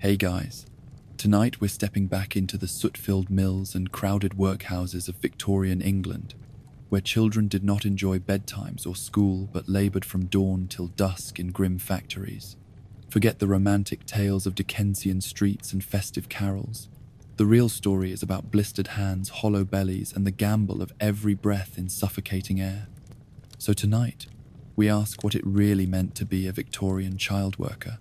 Hey guys, tonight we're stepping back into the soot-filled mills and crowded workhouses of Victorian England, where children did not enjoy bedtimes or school but laboured from dawn till dusk in grim factories. Forget the romantic tales of Dickensian streets and festive carols. The real story is about blistered hands, hollow bellies, and the gamble of every breath in suffocating air. So tonight, we ask what it really meant to be a Victorian child worker.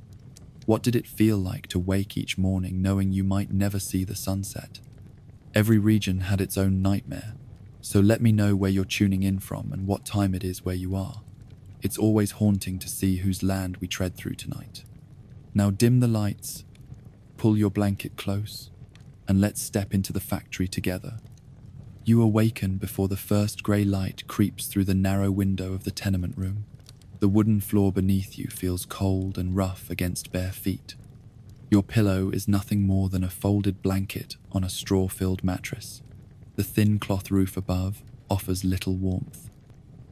What did it feel like to wake each morning knowing you might never see the sunset? Every region had its own nightmare, so let me know where you're tuning in from and what time it is where you are. It's always haunting to see whose land we tread through tonight. Now dim the lights, pull your blanket close, and let's step into the factory together. You awaken before the first grey light creeps through the narrow window of the tenement room. The wooden floor beneath you feels cold and rough against bare feet. Your pillow is nothing more than a folded blanket on a straw-filled mattress. The thin cloth roof above offers little warmth.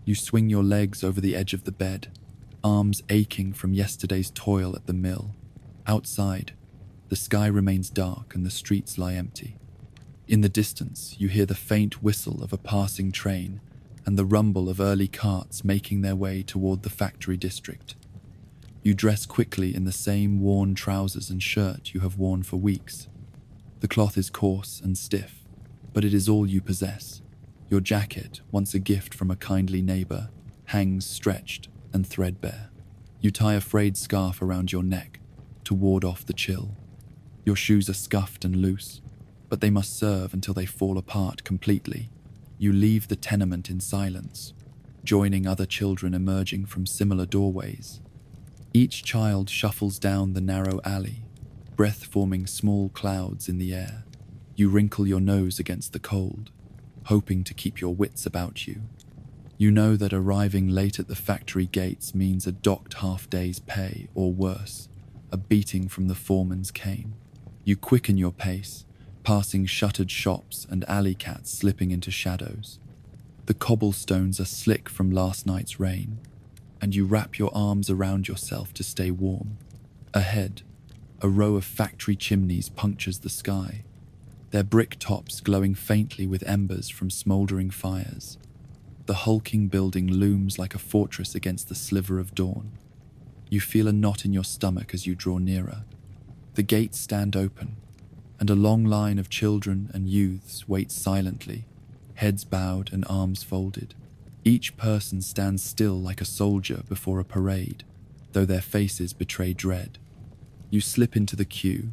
You swing your legs over the edge of the bed, arms aching from yesterday's toil at the mill. Outside, the sky remains dark and the streets lie empty. In the distance, you hear the faint whistle of a passing train and the rumble of early carts making their way toward the factory district. You dress quickly in the same worn trousers and shirt you have worn for weeks. The cloth is coarse and stiff, but it is all you possess. Your jacket, once a gift from a kindly neighbor, hangs stretched and threadbare. You tie a frayed scarf around your neck to ward off the chill. Your shoes are scuffed and loose, but they must serve until they fall apart completely. You leave the tenement in silence, joining other children emerging from similar doorways. Each child shuffles down the narrow alley, breath forming small clouds in the air. You wrinkle your nose against the cold, hoping to keep your wits about you. You know that arriving late at the factory gates means a docked half-day's pay, or worse, a beating from the foreman's cane. You quicken your pace, passing shuttered shops and alley cats slipping into shadows. The cobblestones are slick from last night's rain, and you wrap your arms around yourself to stay warm. Ahead, a row of factory chimneys punctures the sky, their brick tops glowing faintly with embers from smouldering fires. The hulking building looms like a fortress against the sliver of dawn. You feel a knot in your stomach as you draw nearer. The gates stand open, and a long line of children and youths waits silently, heads bowed and arms folded. Each person stands still like a soldier before a parade, though their faces betray dread. You slip into the queue,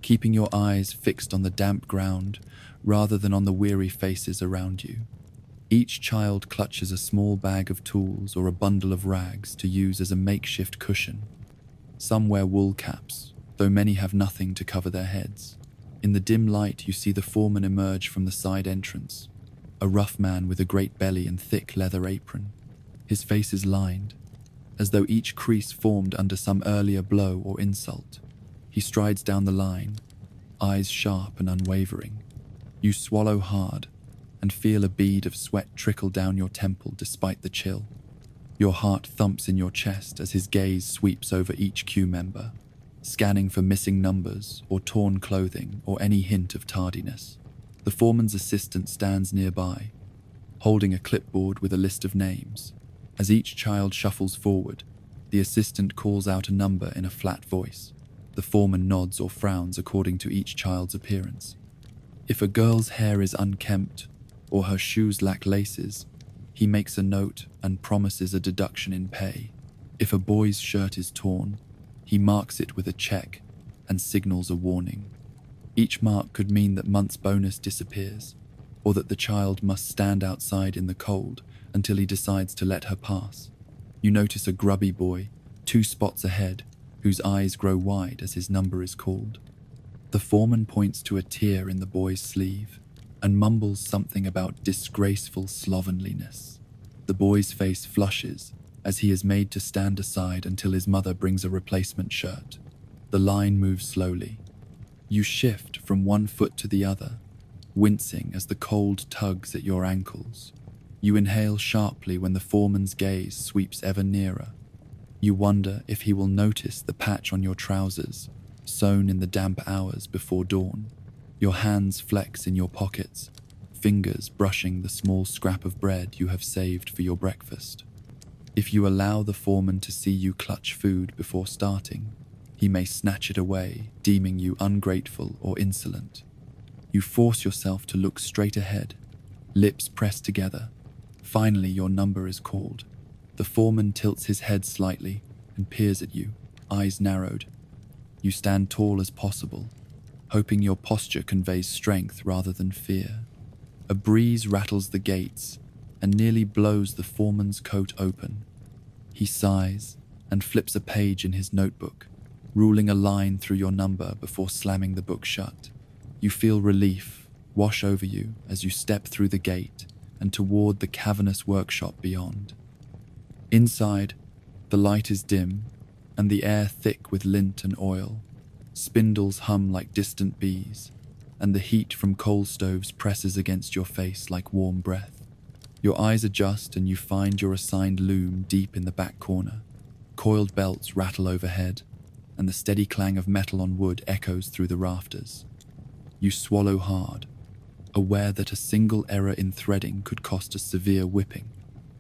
keeping your eyes fixed on the damp ground rather than on the weary faces around you. Each child clutches a small bag of tools or a bundle of rags to use as a makeshift cushion. Some wear wool caps, though many have nothing to cover their heads. In the dim light, you see the foreman emerge from the side entrance, a rough man with a great belly and thick leather apron. His face is lined, as though each crease formed under some earlier blow or insult. He strides down the line, eyes sharp and unwavering. You swallow hard and feel a bead of sweat trickle down your temple despite the chill. Your heart thumps in your chest as his gaze sweeps over each queue member, scanning for missing numbers or torn clothing or any hint of tardiness. The foreman's assistant stands nearby, holding a clipboard with a list of names. As each child shuffles forward, the assistant calls out a number in a flat voice. The foreman nods or frowns according to each child's appearance. If a girl's hair is unkempt or her shoes lack laces, he makes a note and promises a deduction in pay. If a boy's shirt is torn, he marks it with a check and signals a warning. Each mark could mean that month's bonus disappears, or that the child must stand outside in the cold until he decides to let her pass. You notice a grubby boy, 2 spots ahead, whose eyes grow wide as his number is called. The foreman points to a tear in the boy's sleeve and mumbles something about disgraceful slovenliness. The boy's face flushes as he is made to stand aside until his mother brings a replacement shirt. The line moves slowly. You shift from one foot to the other, wincing as the cold tugs at your ankles. You inhale sharply when the foreman's gaze sweeps ever nearer. You wonder if he will notice the patch on your trousers sewn in the damp hours before dawn. Your hands flex in your pockets, fingers brushing the small scrap of bread you have saved for your breakfast. If you allow the foreman to see you clutch food before starting, he may snatch it away, deeming you ungrateful or insolent. You force yourself to look straight ahead, lips pressed together. Finally, your number is called. The foreman tilts his head slightly and peers at you, eyes narrowed. You stand tall as possible, hoping your posture conveys strength rather than fear. A breeze rattles the gates and nearly blows the foreman's coat open. He sighs and flips a page in his notebook, ruling a line through your number before slamming the book shut. You feel relief wash over you as you step through the gate and toward the cavernous workshop beyond. Inside, the light is dim and the air thick with lint and oil. Spindles hum like distant bees, and the heat from coal stoves presses against your face like warm breath. Your eyes adjust and you find your assigned loom deep in the back corner. Coiled belts rattle overhead, and the steady clang of metal on wood echoes through the rafters. You swallow hard, aware that a single error in threading could cost a severe whipping.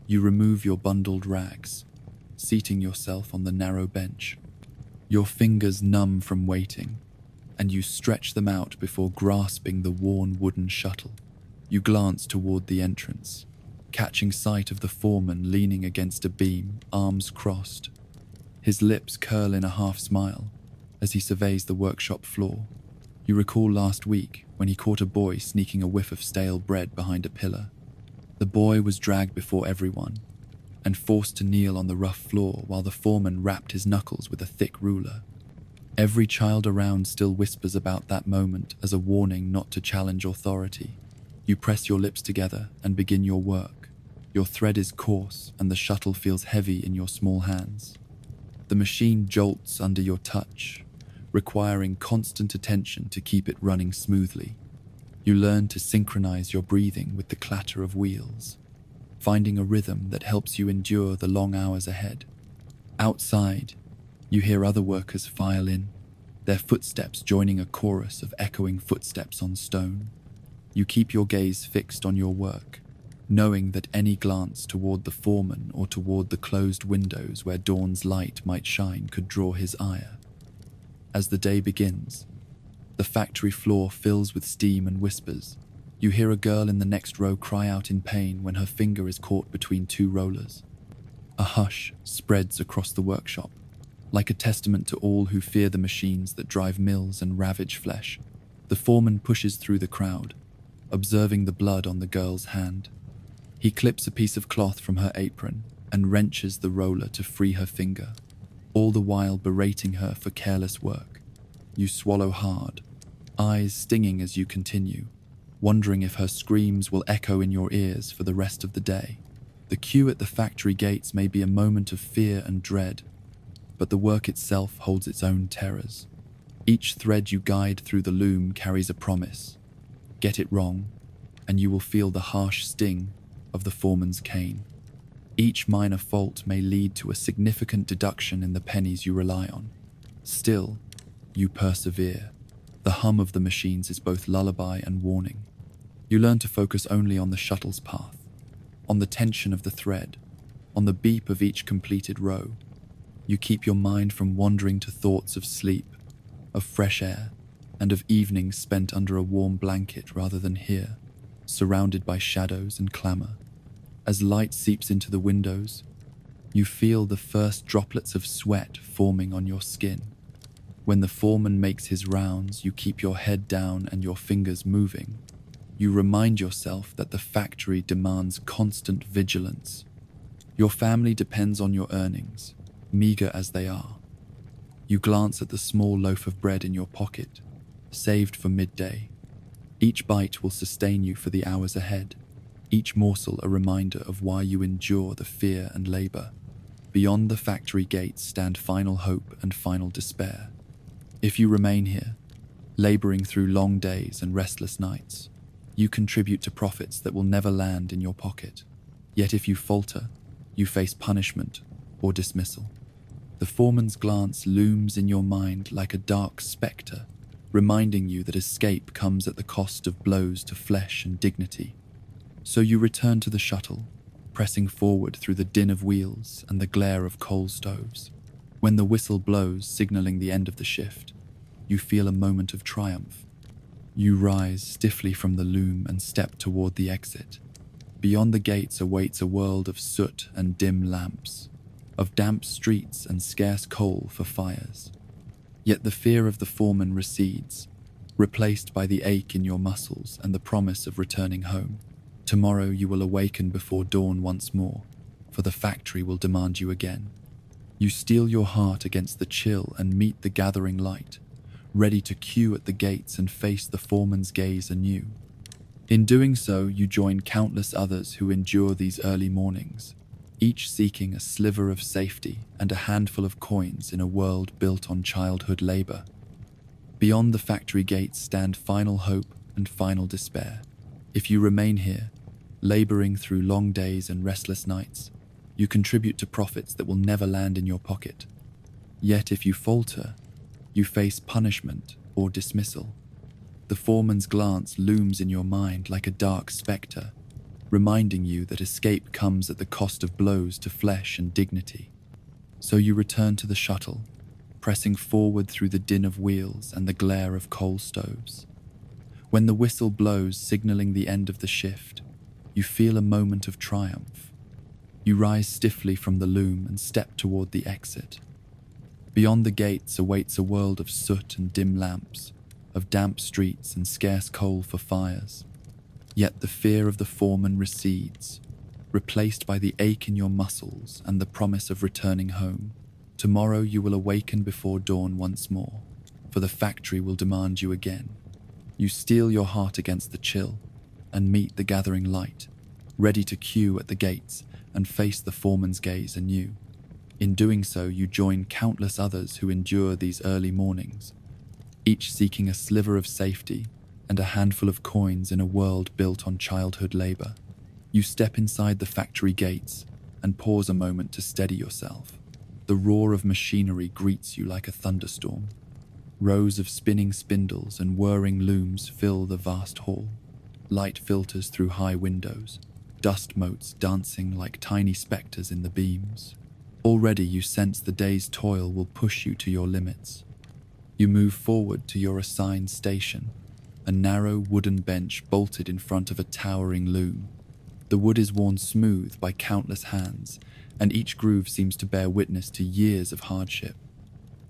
You remove your bundled rags, seating yourself on the narrow bench. Your fingers numb from waiting, and you stretch them out before grasping the worn wooden shuttle. You glance toward the entrance, catching sight of the foreman leaning against a beam, arms crossed. His lips curl in a half smile as he surveys the workshop floor. You recall last week when he caught a boy sneaking a whiff of stale bread behind a pillar. The boy was dragged before everyone and forced to kneel on the rough floor while the foreman rapped his knuckles with a thick ruler. Every child around still whispers about that moment as a warning not to challenge authority. You press your lips together and begin your work. Your thread is coarse and the shuttle feels heavy in your small hands. The machine jolts under your touch, requiring constant attention to keep it running smoothly. You learn to synchronize your breathing with the clatter of wheels, finding a rhythm that helps you endure the long hours ahead. Outside, you hear other workers file in, their footsteps joining a chorus of echoing footsteps on stone. You keep your gaze fixed on your work, knowing that any glance toward the foreman or toward the closed windows where dawn's light might shine could draw his ire. As the day begins, the factory floor fills with steam and whispers. You hear a girl in the next row cry out in pain when her finger is caught between two rollers. A hush spreads across the workshop, like a testament to all who fear the machines that drive mills and ravage flesh. The foreman pushes through the crowd, observing the blood on the girl's hand. He clips a piece of cloth from her apron and wrenches the roller to free her finger, all the while berating her for careless work. You swallow hard, eyes stinging as you continue, wondering if her screams will echo in your ears for the rest of the day. The queue at the factory gates may be a moment of fear and dread, but the work itself holds its own terrors. Each thread you guide through the loom carries a promise. Get it wrong, and you will feel the harsh sting of the foreman's cane. Each minor fault may lead to a significant deduction in the pennies you rely on. Still, you persevere. The hum of the machines is both lullaby and warning. You learn to focus only on the shuttle's path, on the tension of the thread, on the beep of each completed row. You keep your mind from wandering to thoughts of sleep, of fresh air, and of evenings spent under a warm blanket rather than here, surrounded by shadows and clamor. As light seeps into the windows, you feel the first droplets of sweat forming on your skin. When the foreman makes his rounds, you keep your head down and your fingers moving. You remind yourself that the factory demands constant vigilance. Your family depends on your earnings, meager as they are. You glance at the small loaf of bread in your pocket, saved for midday. Each bite will sustain you for the hours ahead, each morsel a reminder of why you endure the fear and labor. Beyond the factory gates stand final hope and final despair. If you remain here, laboring through long days and restless nights, you contribute to profits that will never land in your pocket. Yet if you falter, you face punishment or dismissal. The foreman's glance looms in your mind like a dark spectre, reminding you that escape comes at the cost of blows to flesh and dignity. So you return to the shuttle, pressing forward through the din of wheels and the glare of coal stoves. When the whistle blows, signaling the end of the shift, you feel a moment of triumph. You rise stiffly from the loom and step toward the exit. Beyond the gates awaits a world of soot and dim lamps, of damp streets and scarce coal for fires. Yet the fear of the foreman recedes, replaced by the ache in your muscles and the promise of returning home. Tomorrow you will awaken before dawn once more, for the factory will demand you again. You steel your heart against the chill and meet the gathering light, ready to queue at the gates and face the foreman's gaze anew. In doing so, you join countless others who endure these early mornings, each seeking a sliver of safety and a handful of coins in a world built on childhood labor. Beyond the factory gates stand final hope and final despair. If you remain here, laboring through long days and restless nights, you contribute to profits that will never land in your pocket. Yet if you falter, you face punishment or dismissal. The foreman's glance looms in your mind like a dark spectre, reminding you that escape comes at the cost of blows to flesh and dignity. So you return to the shuttle, pressing forward through the din of wheels and the glare of coal stoves. When the whistle blows, signaling the end of the shift, you feel a moment of triumph. You rise stiffly from the loom and step toward the exit. Beyond the gates awaits a world of soot and dim lamps, of damp streets and scarce coal for fires. Yet the fear of the foreman recedes, replaced by the ache in your muscles and the promise of returning home. Tomorrow you will awaken before dawn once more, for the factory will demand you again. You steel your heart against the chill and meet the gathering light, ready to queue at the gates and face the foreman's gaze anew. In doing so, you join countless others who endure these early mornings, each seeking a sliver of safety and a handful of coins in a world built on childhood labor. You step inside the factory gates and pause a moment to steady yourself. The roar of machinery greets you like a thunderstorm. Rows of spinning spindles and whirring looms fill the vast hall. Light filters through high windows, dust motes dancing like tiny specters in the beams. Already you sense the day's toil will push you to your limits. You move forward to your assigned station, a narrow wooden bench bolted in front of a towering loom. The wood is worn smooth by countless hands, and each groove seems to bear witness to years of hardship.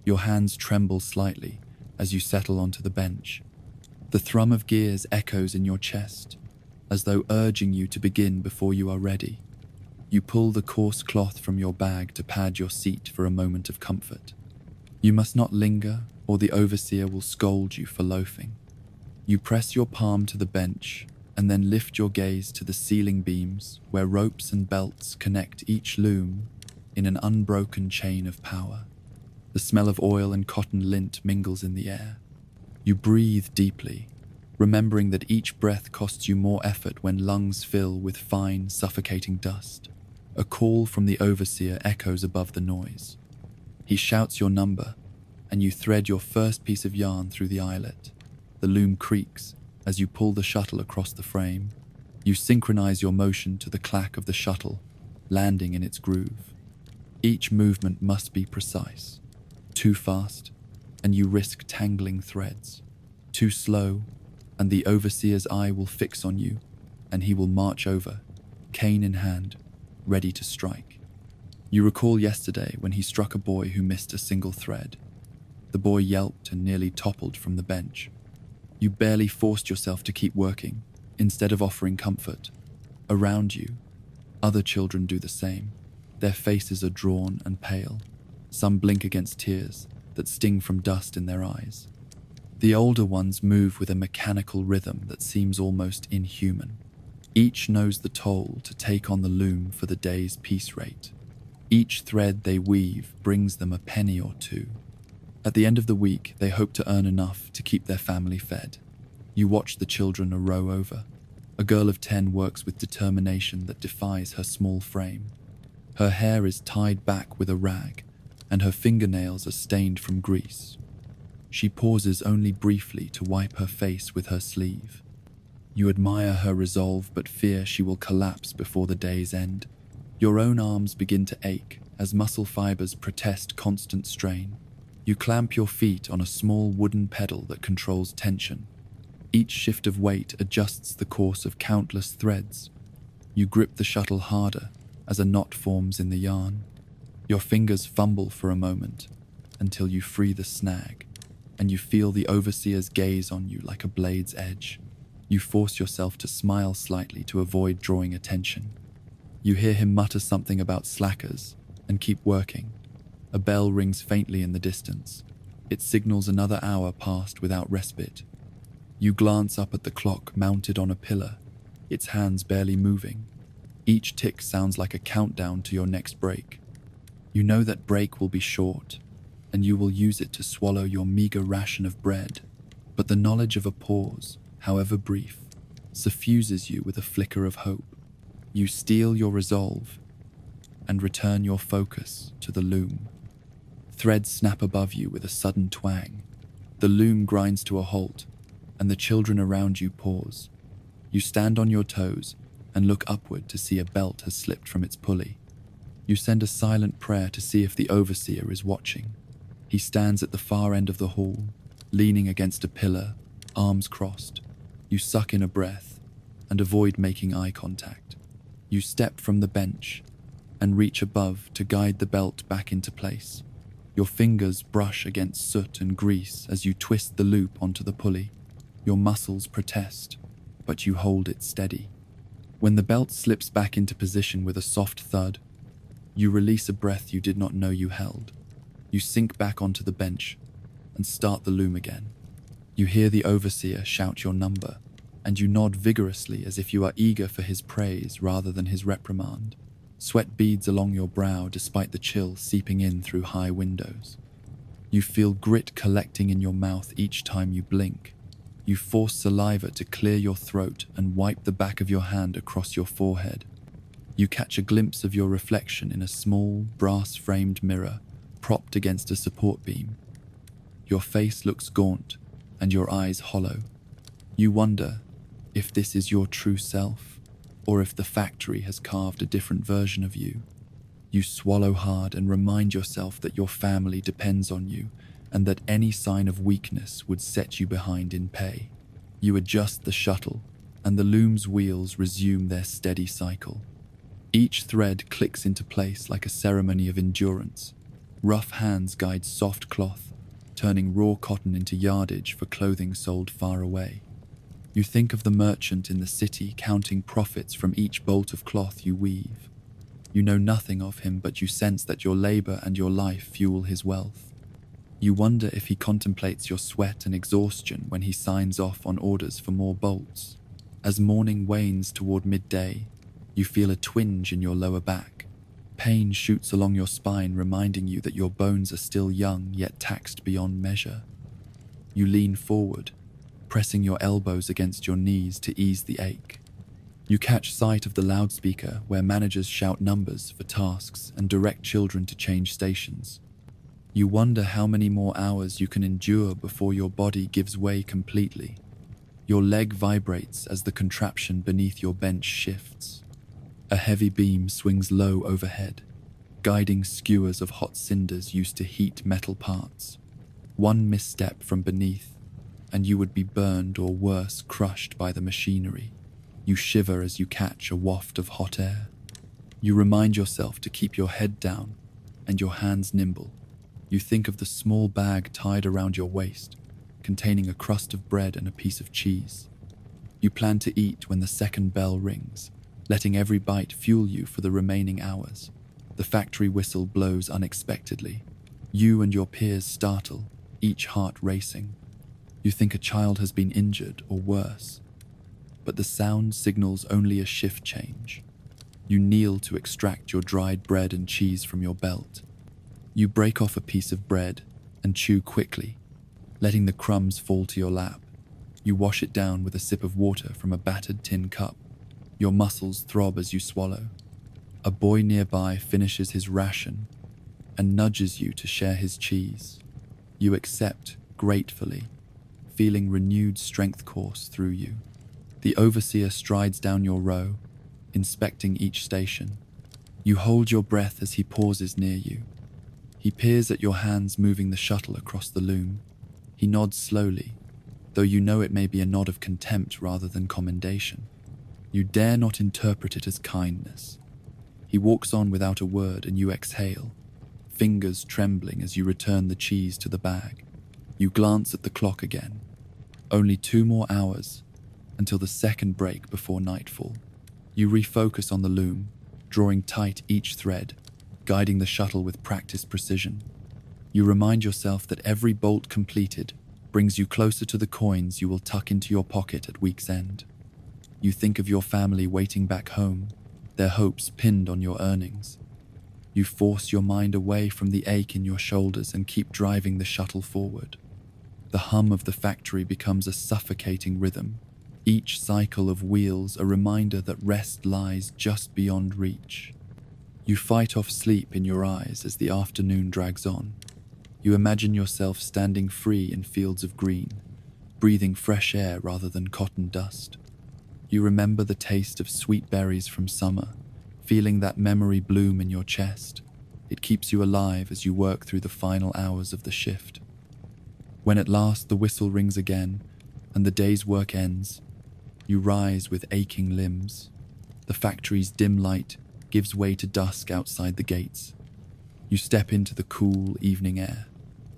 Your hands tremble slightly as you settle onto the bench. The thrum of gears echoes in your chest, as though urging you to begin before you are ready. You pull the coarse cloth from your bag to pad your seat for a moment of comfort. You must not linger, or the overseer will scold you for loafing. You press your palm to the bench and then lift your gaze to the ceiling beams where ropes and belts connect each loom in an unbroken chain of power. The smell of oil and cotton lint mingles in the air. You breathe deeply, remembering that each breath costs you more effort when lungs fill with fine, suffocating dust. A call from the overseer echoes above the noise. He shouts your number, and you thread your first piece of yarn through the eyelet. The loom creaks as you pull the shuttle across the frame. You synchronize your motion to the clack of the shuttle, landing in its groove. Each movement must be precise. Too fast, and you risk tangling threads. Too slow, and the overseer's eye will fix on you, and he will march over, cane in hand, ready to strike. You recall yesterday when he struck a boy who missed a single thread. The boy yelped and nearly toppled from the bench. You barely forced yourself to keep working, instead of offering comfort. Around you, other children do the same. Their faces are drawn and pale. Some blink against tears that sting from dust in their eyes. The older ones move with a mechanical rhythm that seems almost inhuman. Each knows the toll to take on the loom for the day's piece rate. Each thread they weave brings them a penny or two. At the end of the week, they hope to earn enough to keep their family fed. You watch the children a row over. A girl of 10 works with determination that defies her small frame. Her hair is tied back with a rag, and her fingernails are stained from grease. She pauses only briefly to wipe her face with her sleeve. You admire her resolve but fear she will collapse before the day's end. Your own arms begin to ache as muscle fibers protest constant strain. You clamp your feet on a small wooden pedal that controls tension. Each shift of weight adjusts the course of countless threads. You grip the shuttle harder as a knot forms in the yarn. Your fingers fumble for a moment until you free the snag, and you feel the overseer's gaze on you like a blade's edge. You force yourself to smile slightly to avoid drawing attention. You hear him mutter something about slackers and keep working. A bell rings faintly in the distance. It signals another hour passed without respite. You glance up at the clock mounted on a pillar, its hands barely moving. Each tick sounds like a countdown to your next break. You know that break will be short, and you will use it to swallow your meager ration of bread. But the knowledge of a pause, however brief, suffuses you with a flicker of hope. You steel your resolve and return your focus to the loom. Threads snap above you with a sudden twang. The loom grinds to a halt, and the children around you pause. You stand on your toes and look upward to see a belt has slipped from its pulley. You send a silent prayer to see if the overseer is watching. He stands at the far end of the hall, leaning against a pillar, arms crossed. You suck in a breath and avoid making eye contact. You step from the bench and reach above to guide the belt back into place. Your fingers brush against soot and grease as you twist the loop onto the pulley. Your muscles protest, but you hold it steady. When the belt slips back into position with a soft thud, you release a breath you did not know you held. You sink back onto the bench and start the loom again. You hear the overseer shout your number, and you nod vigorously as if you are eager for his praise rather than his reprimand. Sweat beads along your brow despite the chill seeping in through high windows. You feel grit collecting in your mouth each time you blink. You force saliva to clear your throat and wipe the back of your hand across your forehead. You catch a glimpse of your reflection in a small, brass-framed mirror propped against a support beam. Your face looks gaunt and your eyes hollow. You wonder if this is your true self, or if the factory has carved a different version of you. You swallow hard and remind yourself that your family depends on you, and that any sign of weakness would set you behind in pay. You adjust the shuttle, and the loom's wheels resume their steady cycle. Each thread clicks into place like a ceremony of endurance. Rough hands guide soft cloth, turning raw cotton into yardage for clothing sold far away. You think of the merchant in the city counting profits from each bolt of cloth you weave. You know nothing of him, but you sense that your labor and your life fuel his wealth. You wonder if he contemplates your sweat and exhaustion when he signs off on orders for more bolts. As morning wanes toward midday, you feel a twinge in your lower back. Pain shoots along your spine, reminding you that your bones are still young yet taxed beyond measure. You lean forward, pressing your elbows against your knees to ease the ache. You catch sight of the loudspeaker where managers shout numbers for tasks and direct children to change stations. You wonder how many more hours you can endure before your body gives way completely. Your leg vibrates as the contraption beneath your bench shifts. A heavy beam swings low overhead, guiding skewers of hot cinders used to heat metal parts. One misstep from beneath, and you would be burned or worse, crushed by the machinery. You shiver as you catch a waft of hot air. You remind yourself to keep your head down and your hands nimble. You think of the small bag tied around your waist, containing a crust of bread and a piece of cheese. You plan to eat when the second bell rings, letting every bite fuel you for the remaining hours. The factory whistle blows unexpectedly. You and your peers startle, each heart racing. You think a child has been injured or worse, but the sound signals only a shift change. You kneel to extract your dried bread and cheese from your belt. You break off a piece of bread and chew quickly, letting the crumbs fall to your lap. You wash it down with a sip of water from a battered tin cup. Your muscles throb as you swallow. A boy nearby finishes his ration, and nudges you to share his cheese. You accept gratefully, feeling renewed strength course through you. The overseer strides down your row, inspecting each station. You hold your breath as he pauses near you. He peers at your hands moving the shuttle across the loom. He nods slowly, though you know it may be a nod of contempt rather than commendation. You dare not interpret it as kindness. He walks on without a word and you exhale, fingers trembling as you return the cheese to the bag. You glance at the clock again. Only 2 more hours until the second break before nightfall. You refocus on the loom, drawing tight each thread, guiding the shuttle with practiced precision. You remind yourself that every bolt completed brings you closer to the coins you will tuck into your pocket at week's end. You think of your family waiting back home, their hopes pinned on your earnings. You force your mind away from the ache in your shoulders and keep driving the shuttle forward. The hum of the factory becomes a suffocating rhythm, each cycle of wheels a reminder that rest lies just beyond reach. You fight off sleep in your eyes as the afternoon drags on. You imagine yourself standing free in fields of green, breathing fresh air rather than cotton dust. You remember the taste of sweet berries from summer, feeling that memory bloom in your chest. It keeps you alive as you work through the final hours of the shift. When at last the whistle rings again and the day's work ends, you rise with aching limbs. The factory's dim light gives way to dusk outside the gates. You step into the cool evening air,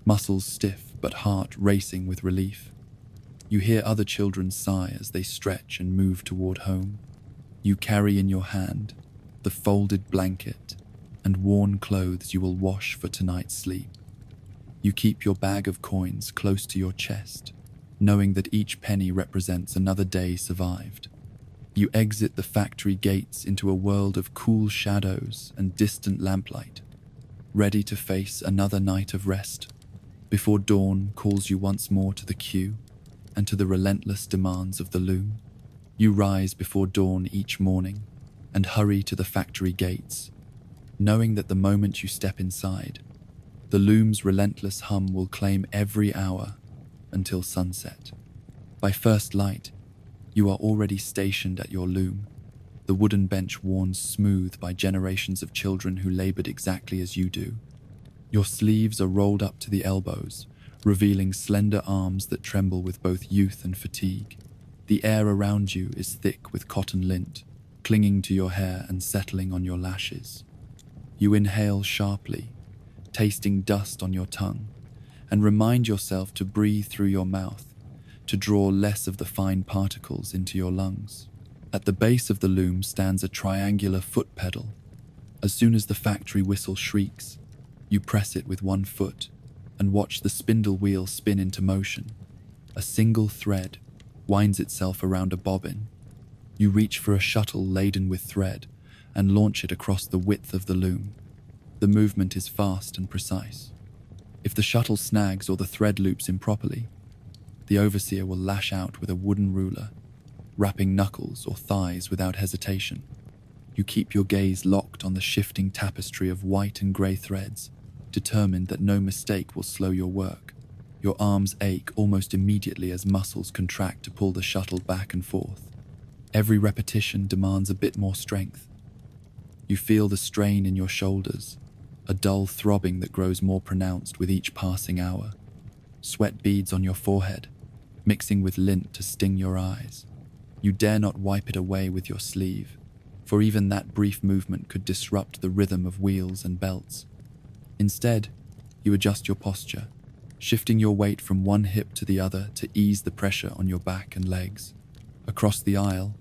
muscles stiff but heart racing with relief. You hear other children sigh as they stretch and move toward home. You carry in your hand the folded blanket and worn clothes you will wash for tonight's sleep. You keep your bag of coins close to your chest, knowing that each penny represents another day survived. You exit the factory gates into a world of cool shadows and distant lamplight, ready to face another night of rest, before dawn calls you once more to the queue and to the relentless demands of the loom. You rise before dawn each morning and hurry to the factory gates, knowing that the moment you step inside, the loom's relentless hum will claim every hour until sunset. By first light, you are already stationed at your loom, the wooden bench worn smooth by generations of children who labored exactly as you do. Your sleeves are rolled up to the elbows, revealing slender arms that tremble with both youth and fatigue. The air around you is thick with cotton lint, clinging to your hair and settling on your lashes. You inhale sharply, tasting dust on your tongue, and remind yourself to breathe through your mouth, to draw less of the fine particles into your lungs. At the base of the loom stands a triangular foot pedal. As soon as the factory whistle shrieks, you press it with one foot and watch the spindle wheel spin into motion. A single thread winds itself around a bobbin. You reach for a shuttle laden with thread and launch it across the width of the loom. The movement is fast and precise. If the shuttle snags or the thread loops improperly, the overseer will lash out with a wooden ruler, rapping knuckles or thighs without hesitation. You keep your gaze locked on the shifting tapestry of white and grey threads, determined that no mistake will slow your work. Your arms ache almost immediately as muscles contract to pull the shuttle back and forth. Every repetition demands a bit more strength. You feel the strain in your shoulders, a dull throbbing that grows more pronounced with each passing hour. Sweat beads on your forehead, mixing with lint to sting your eyes. You dare not wipe it away with your sleeve, for even that brief movement could disrupt the rhythm of wheels and belts. Instead, you adjust your posture, shifting your weight from one hip to the other to ease the pressure on your back and legs. Across the aisle,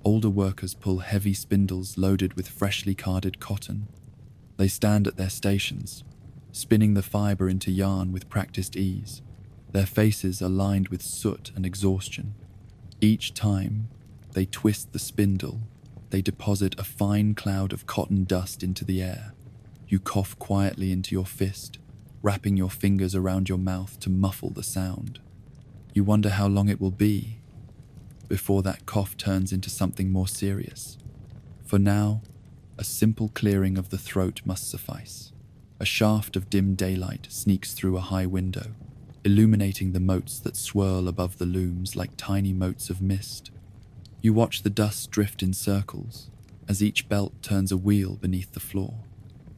older workers pull heavy spindles loaded with freshly carded cotton. They stand at their stations, spinning the fiber into yarn with practiced ease. Their faces are lined with soot and exhaustion. Each time they twist the spindle, they deposit a fine cloud of cotton dust into the air. You cough quietly into your fist, wrapping your fingers around your mouth to muffle the sound. You wonder how long it will be before that cough turns into something more serious. For now, a simple clearing of the throat must suffice. A shaft of dim daylight sneaks through a high window, illuminating the motes that swirl above the looms like tiny motes of mist. You watch the dust drift in circles as each belt turns a wheel beneath the floor.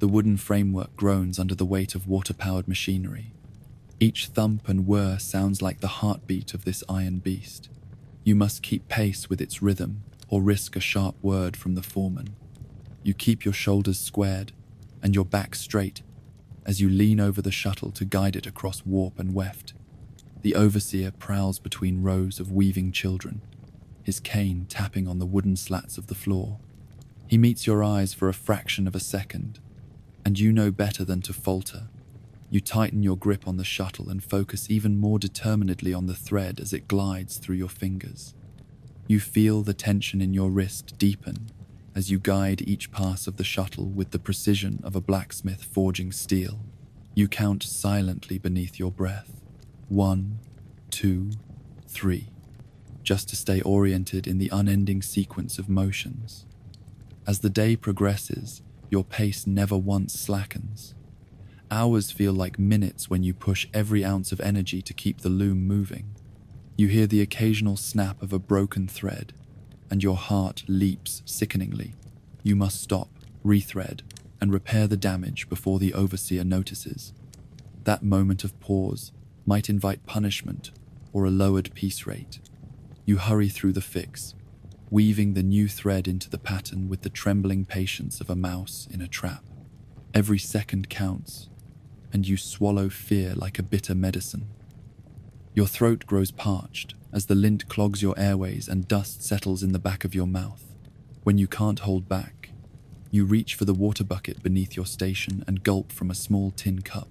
The wooden framework groans under the weight of water-powered machinery. Each thump and whir sounds like the heartbeat of this iron beast. You must keep pace with its rhythm or risk a sharp word from the foreman. You keep your shoulders squared and your back straight as you lean over the shuttle to guide it across warp and weft. The overseer prowls between rows of weaving children, his cane tapping on the wooden slats of the floor. He meets your eyes for a fraction of a second, and you know better than to falter. You tighten your grip on the shuttle and focus even more determinedly on the thread as it glides through your fingers. You feel the tension in your wrist deepen as you guide each pass of the shuttle with the precision of a blacksmith forging steel. You count silently beneath your breath. 1, 2, 3, just to stay oriented in the unending sequence of motions. As the day progresses, your pace never once slackens. Hours feel like minutes when you push every ounce of energy to keep the loom moving. You hear the occasional snap of a broken thread, and your heart leaps sickeningly. You must stop, rethread, and repair the damage before the overseer notices. That moment of pause might invite punishment or a lowered piece rate. You hurry through the fix, weaving the new thread into the pattern with the trembling patience of a mouse in a trap. Every second counts, and you swallow fear like a bitter medicine. Your throat grows parched as the lint clogs your airways and dust settles in the back of your mouth. When you can't hold back, you reach for the water bucket beneath your station and gulp from a small tin cup.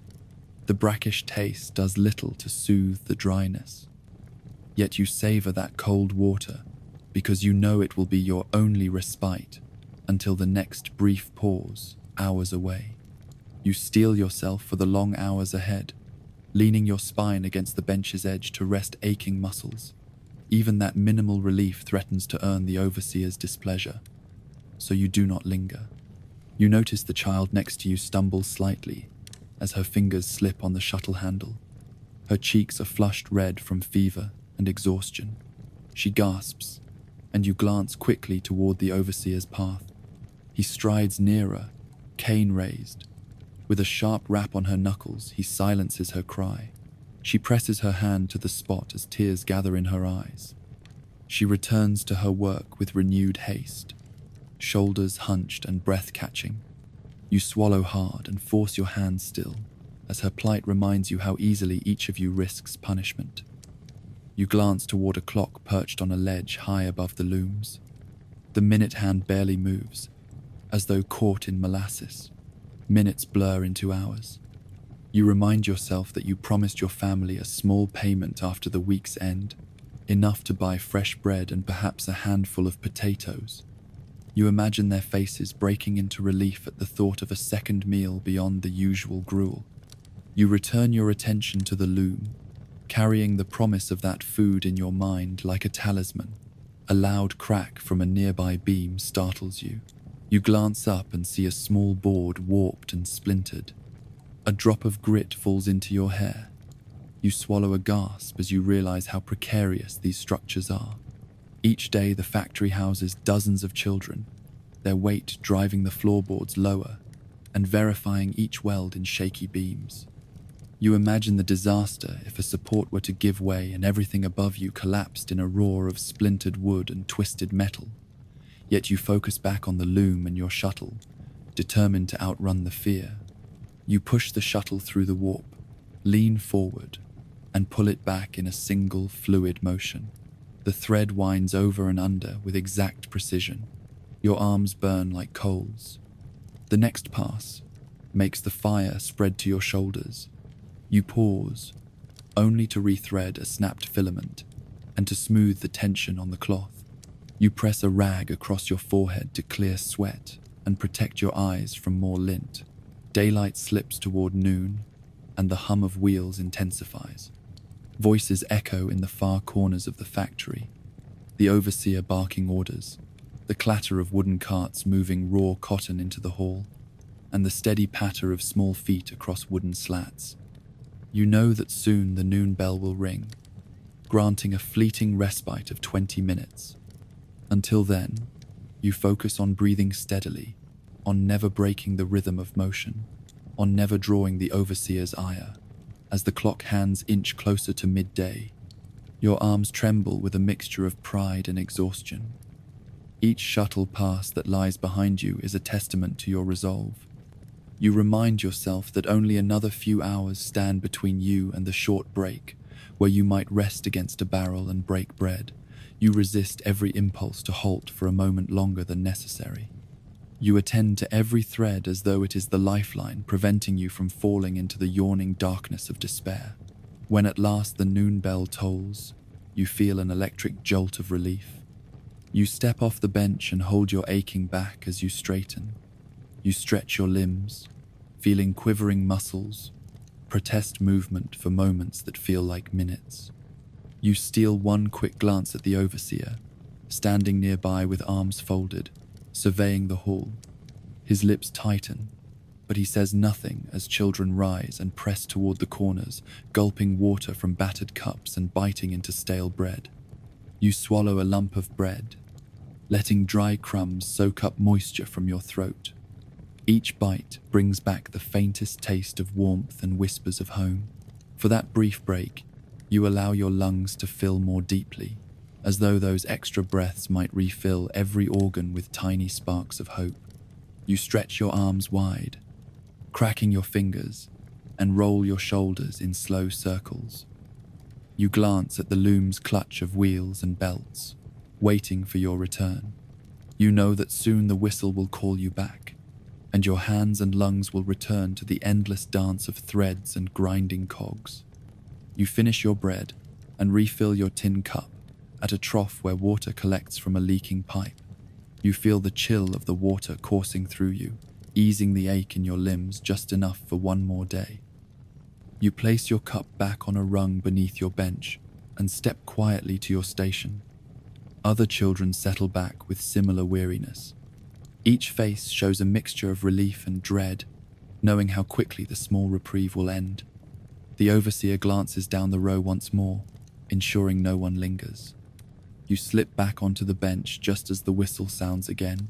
The brackish taste does little to soothe the dryness. Yet you savor that cold water because you know it will be your only respite until the next brief pause, hours away. You steel yourself for the long hours ahead, leaning your spine against the bench's edge to rest aching muscles. Even that minimal relief threatens to earn the overseer's displeasure, so you do not linger. You notice the child next to you stumble slightly as her fingers slip on the shuttle handle. Her cheeks are flushed red from fever and exhaustion. She gasps, and you glance quickly toward the overseer's path. He strides nearer, cane raised. With a sharp rap on her knuckles, he silences her cry. She presses her hand to the spot as tears gather in her eyes. She returns to her work with renewed haste, shoulders hunched and breath catching. You swallow hard and force your hands still, as her plight reminds you how easily each of you risks punishment. You glance toward a clock perched on a ledge high above the looms. The minute hand barely moves, as though caught in molasses. Minutes blur into hours. You remind yourself that you promised your family a small payment after the week's end, enough to buy fresh bread and perhaps a handful of potatoes. You imagine their faces breaking into relief at the thought of a second meal beyond the usual gruel. You return your attention to the loom, carrying the promise of that food in your mind like a talisman. A loud crack from a nearby beam startles you. You glance up and see a small board warped and splintered. A drop of grit falls into your hair. You swallow a gasp as you realize how precarious these structures are. Each day the factory houses dozens of children, their weight driving the floorboards lower and verifying each weld in shaky beams. You imagine the disaster if a support were to give way and everything above you collapsed in a roar of splintered wood and twisted metal. Yet you focus back on the loom and your shuttle, determined to outrun the fear. You push the shuttle through the warp, lean forward, and pull it back in a single fluid motion. The thread winds over and under with exact precision. Your arms burn like coals. The next pass makes the fire spread to your shoulders. You pause, only to rethread a snapped filament and to smooth the tension on the cloth. You press a rag across your forehead to clear sweat and protect your eyes from more lint. Daylight slips toward noon, and the hum of wheels intensifies. Voices echo in the far corners of the factory, the overseer barking orders, the clatter of wooden carts moving raw cotton into the hall. and the steady patter of small feet across wooden slats. You know that soon the noon bell will ring, granting a fleeting respite of 20 minutes. Until then, you focus on breathing steadily, on never breaking the rhythm of motion, on never drawing the overseer's ire. As the clock hands inch closer to midday, your arms tremble with a mixture of pride and exhaustion. Each shuttle pass that lies behind you is a testament to your resolve. You remind yourself that only another few hours stand between you and the short break where you might rest against a barrel and break bread. You resist every impulse to halt for a moment longer than necessary. You attend to every thread as though it is the lifeline preventing you from falling into the yawning darkness of despair. When at last the noon bell tolls, you feel an electric jolt of relief. You step off the bench and hold your aching back as you straighten. You stretch your limbs, feeling quivering muscles, protest movement for moments that feel like minutes. You steal one quick glance at the overseer, standing nearby with arms folded, surveying the hall. His lips tighten, but he says nothing as children rise and press toward the corners, gulping water from battered cups and biting into stale bread. You swallow a lump of bread, letting dry crumbs soak up moisture from your throat. Each bite brings back the faintest taste of warmth and whispers of home. For that brief break, you allow your lungs to fill more deeply, as though those extra breaths might refill every organ with tiny sparks of hope. You stretch your arms wide, cracking your fingers, and roll your shoulders in slow circles. You glance at the loom's clutch of wheels and belts, waiting for your return. You know that soon the whistle will call you back, and your hands and lungs will return to the endless dance of threads and grinding cogs. You finish your bread and refill your tin cup at a trough where water collects from a leaking pipe. You feel the chill of the water coursing through you, easing the ache in your limbs just enough for one more day. You place your cup back on a rung beneath your bench and step quietly to your station. Other children settle back with similar weariness. Each face shows a mixture of relief and dread, knowing how quickly the small reprieve will end. The overseer glances down the row once more, ensuring no one lingers. You slip back onto the bench just as the whistle sounds again,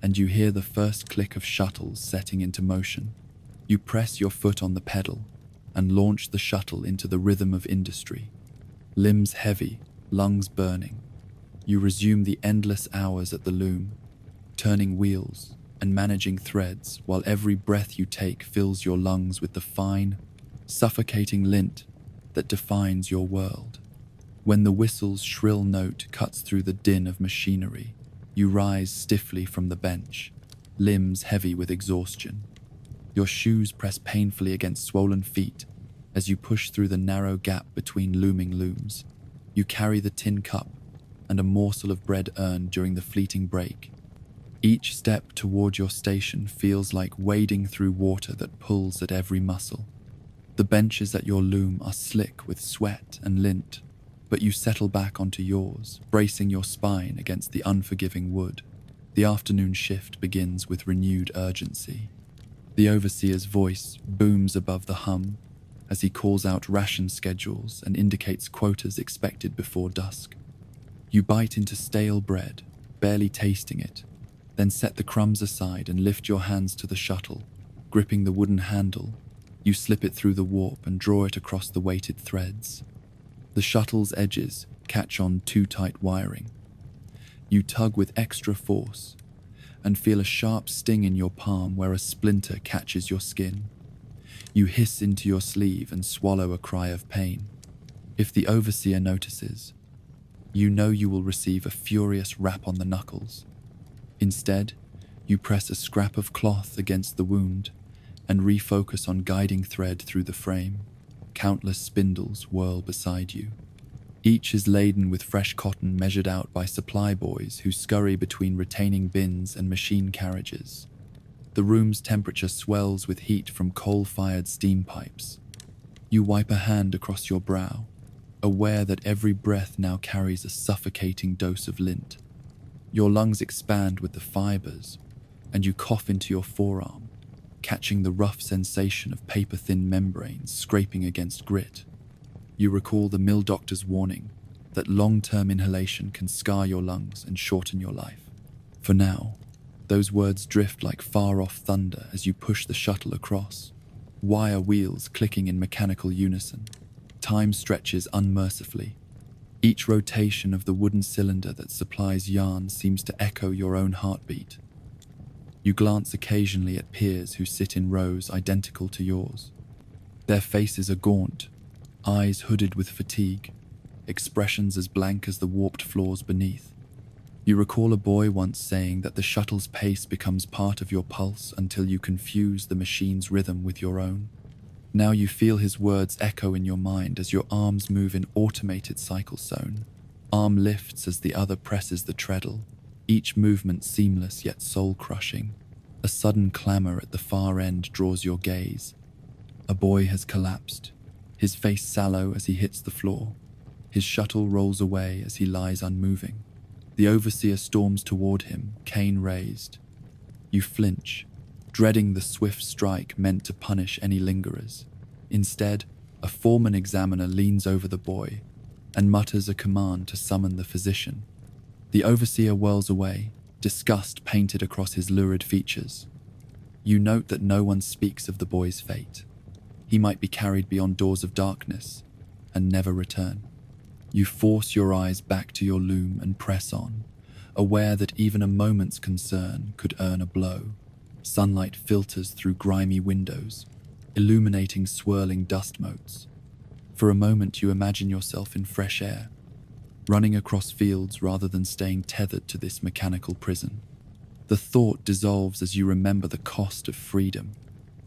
and you hear the first click of shuttles setting into motion. You press your foot on the pedal and launch the shuttle into the rhythm of industry. Limbs heavy, lungs burning, you resume the endless hours at the loom, turning wheels and managing threads while every breath you take fills your lungs with the fine, suffocating lint that defines your world. When the whistle's shrill note cuts through the din of machinery, you rise stiffly from the bench, limbs heavy with exhaustion. Your shoes press painfully against swollen feet as you push through the narrow gap between looming looms. You carry the tin cup and a morsel of bread earned during the fleeting break. Each step toward your station feels like wading through water that pulls at every muscle. The benches at your loom are slick with sweat and lint, but you settle back onto yours, bracing your spine against the unforgiving wood. The afternoon shift begins with renewed urgency. The overseer's voice booms above the hum as he calls out ration schedules and indicates quotas expected before dusk. You bite into stale bread, barely tasting it, then set the crumbs aside and lift your hands to the shuttle. Gripping the wooden handle, you slip it through the warp and draw it across the weighted threads. The shuttle's edges catch on too tight wiring. You tug with extra force and feel a sharp sting in your palm where a splinter catches your skin. You hiss into your sleeve and swallow a cry of pain. If the overseer notices, you know you will receive a furious rap on the knuckles. Instead, you press a scrap of cloth against the wound and refocus on guiding thread through the frame. Countless spindles whirl beside you. Each is laden with fresh cotton measured out by supply boys who scurry between retaining bins and machine carriages. The room's temperature swells with heat from coal-fired steam pipes. You wipe a hand across your brow, aware that every breath now carries a suffocating dose of lint. Your lungs expand with the fibers, and you cough into your forearm, catching the rough sensation of paper-thin membranes scraping against grit. You recall the mill doctor's warning that long-term inhalation can scar your lungs and shorten your life. For now, those words drift like far-off thunder as you push the shuttle across, wire wheels clicking in mechanical unison. Time stretches unmercifully. Each rotation of the wooden cylinder that supplies yarn seems to echo your own heartbeat. You glance occasionally at peers who sit in rows identical to yours. Their faces are gaunt, eyes hooded with fatigue, expressions as blank as the warped floors beneath. You recall a boy once saying that the shuttle's pace becomes part of your pulse until you confuse the machine's rhythm with your own. Now you feel his words echo in your mind as your arms move in automated cycle zone. Arm lifts as the other presses the treadle, each movement seamless yet soul-crushing. A sudden clamor at the far end draws your gaze. A boy has collapsed, his face sallow as he hits the floor. His shuttle rolls away as he lies unmoving. The overseer storms toward him, cane raised. You flinch, dreading the swift strike meant to punish any lingerers. Instead, a foreman examiner leans over the boy and mutters a command to summon the physician. The overseer whirls away, disgust painted across his lurid features. You note that no one speaks of the boy's fate. He might be carried beyond doors of darkness and never return. You force your eyes back to your loom and press on, aware that even a moment's concern could earn a blow. Sunlight filters through grimy windows, illuminating swirling dust motes. For a moment you imagine yourself in fresh air, running across fields rather than staying tethered to this mechanical prison. The thought dissolves as you remember the cost of freedom.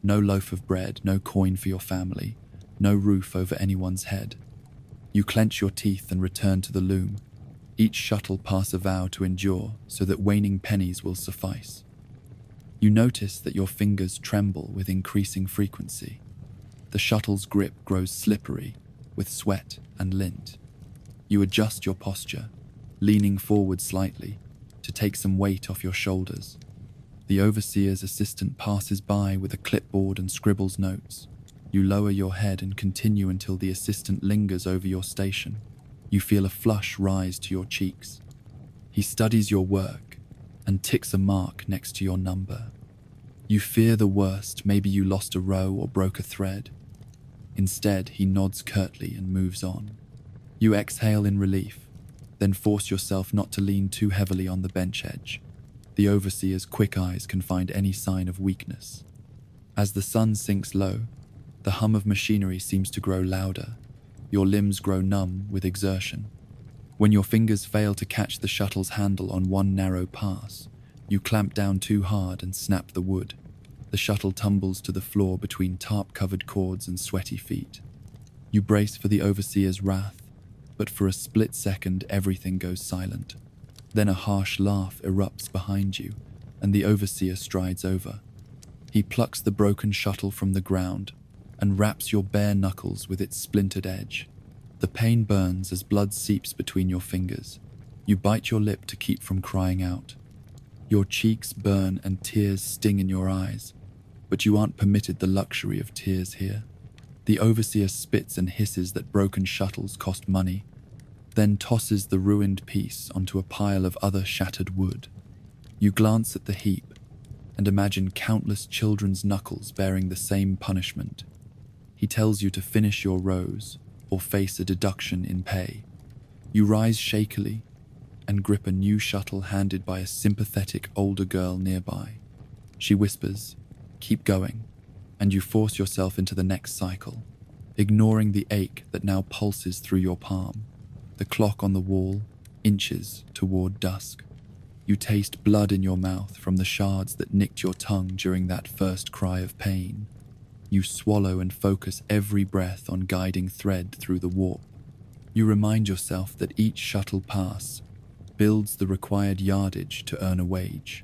No loaf of bread, no coin for your family, no roof over anyone's head. You clench your teeth and return to the loom. Each shuttle pass a vow to endure so that waning pennies will suffice. You notice that your fingers tremble with increasing frequency. The shuttle's grip grows slippery with sweat and lint. You adjust your posture, leaning forward slightly to take some weight off your shoulders. The overseer's assistant passes by with a clipboard and scribbles notes. You lower your head and continue until the assistant lingers over your station. You feel a flush rise to your cheeks. He studies your work and ticks a mark next to your number. You fear the worst, maybe you lost a row or broke a thread. Instead, he nods curtly and moves on. You exhale in relief, then force yourself not to lean too heavily on the bench edge. The overseer's quick eyes can find any sign of weakness. As the sun sinks low, the hum of machinery seems to grow louder. Your limbs grow numb with exertion. When your fingers fail to catch the shuttle's handle on one narrow pass, you clamp down too hard and snap the wood. The shuttle tumbles to the floor between tarp-covered cords and sweaty feet. You brace for the overseer's wrath, but for a split second everything goes silent. Then a harsh laugh erupts behind you, and the overseer strides over. He plucks the broken shuttle from the ground and wraps your bare knuckles with its splintered edge. The pain burns as blood seeps between your fingers. You bite your lip to keep from crying out. Your cheeks burn and tears sting in your eyes, but you aren't permitted the luxury of tears here. The overseer spits and hisses that broken shuttles cost money, then tosses the ruined piece onto a pile of other shattered wood. You glance at the heap and imagine countless children's knuckles bearing the same punishment. He tells you to finish your rows or face a deduction in pay. You rise shakily and grip a new shuttle handed by a sympathetic older girl nearby. She whispers, "Keep going," and you force yourself into the next cycle, ignoring the ache that now pulses through your palm. The clock on the wall inches toward dusk. You taste blood in your mouth from the shards that nicked your tongue during that first cry of pain. You swallow and focus every breath on guiding thread through the warp. You remind yourself that each shuttle pass builds the required yardage to earn a wage.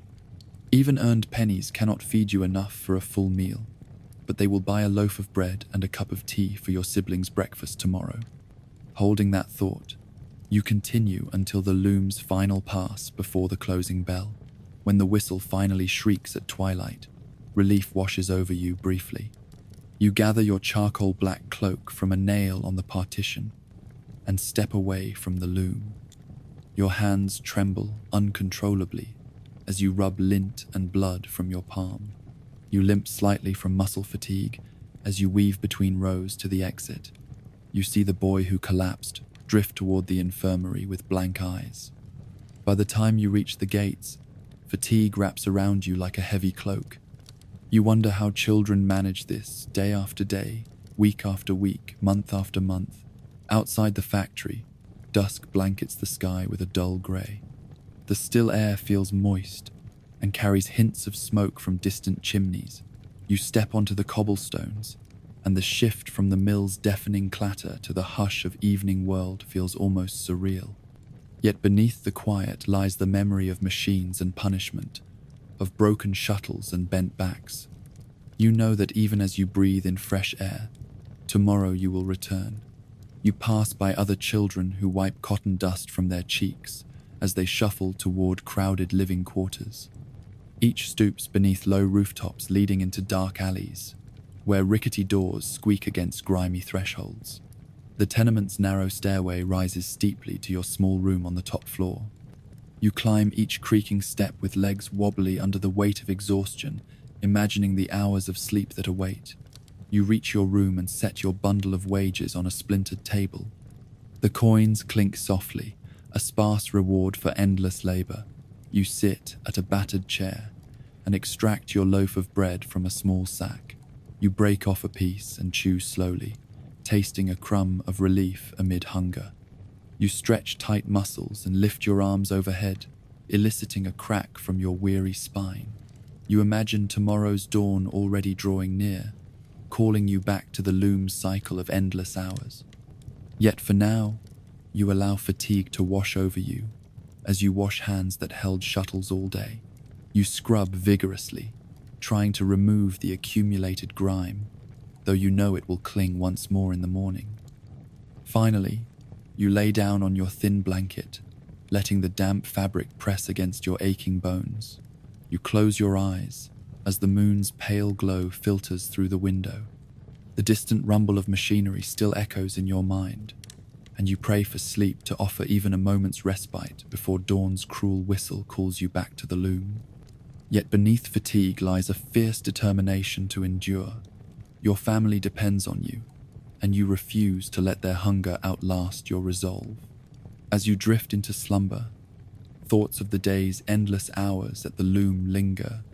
Even earned pennies cannot feed you enough for a full meal, but they will buy a loaf of bread and a cup of tea for your siblings' breakfast tomorrow. Holding that thought, you continue until the loom's final pass before the closing bell. When the whistle finally shrieks at twilight, relief washes over you briefly. You gather your charcoal black cloak from a nail on the partition and step away from the loom. Your hands tremble uncontrollably as you rub lint and blood from your palm. You limp slightly from muscle fatigue as you weave between rows to the exit. You see the boy who collapsed drift toward the infirmary with blank eyes. By the time you reach the gates, fatigue wraps around you like a heavy cloak. You wonder how children manage this day after day, week after week, month after month. Outside the factory, dusk blankets the sky with a dull grey. The still air feels moist and carries hints of smoke from distant chimneys. You step onto the cobblestones, and the shift from the mill's deafening clatter to the hush of evening world feels almost surreal. Yet beneath the quiet lies the memory of machines and punishment, of broken shuttles and bent backs. You know that even as you breathe in fresh air, tomorrow you will return. You pass by other children who wipe cotton dust from their cheeks as they shuffle toward crowded living quarters. Each stoops beneath low rooftops leading into dark alleys, where rickety doors squeak against grimy thresholds. The tenement's narrow stairway rises steeply to your small room on the top floor. You climb each creaking step with legs wobbly under the weight of exhaustion, imagining the hours of sleep that await. You reach your room and set your bundle of wages on a splintered table. The coins clink softly, a sparse reward for endless labor. You sit at a battered chair and extract your loaf of bread from a small sack. You break off a piece and chew slowly, tasting a crumb of relief amid hunger. You stretch tight muscles and lift your arms overhead, eliciting a crack from your weary spine. You imagine tomorrow's dawn already drawing near, calling you back to the loom's cycle of endless hours. Yet for now, you allow fatigue to wash over you as you wash hands that held shuttles all day. You scrub vigorously, trying to remove the accumulated grime, though you know it will cling once more in the morning. Finally, you lay down on your thin blanket, letting the damp fabric press against your aching bones. You close your eyes as the moon's pale glow filters through the window. The distant rumble of machinery still echoes in your mind, and you pray for sleep to offer even a moment's respite before dawn's cruel whistle calls you back to the loom. Yet beneath fatigue lies a fierce determination to endure. Your family depends on you, and you refuse to let their hunger outlast your resolve. As you drift into slumber, thoughts of the day's endless hours at the loom linger,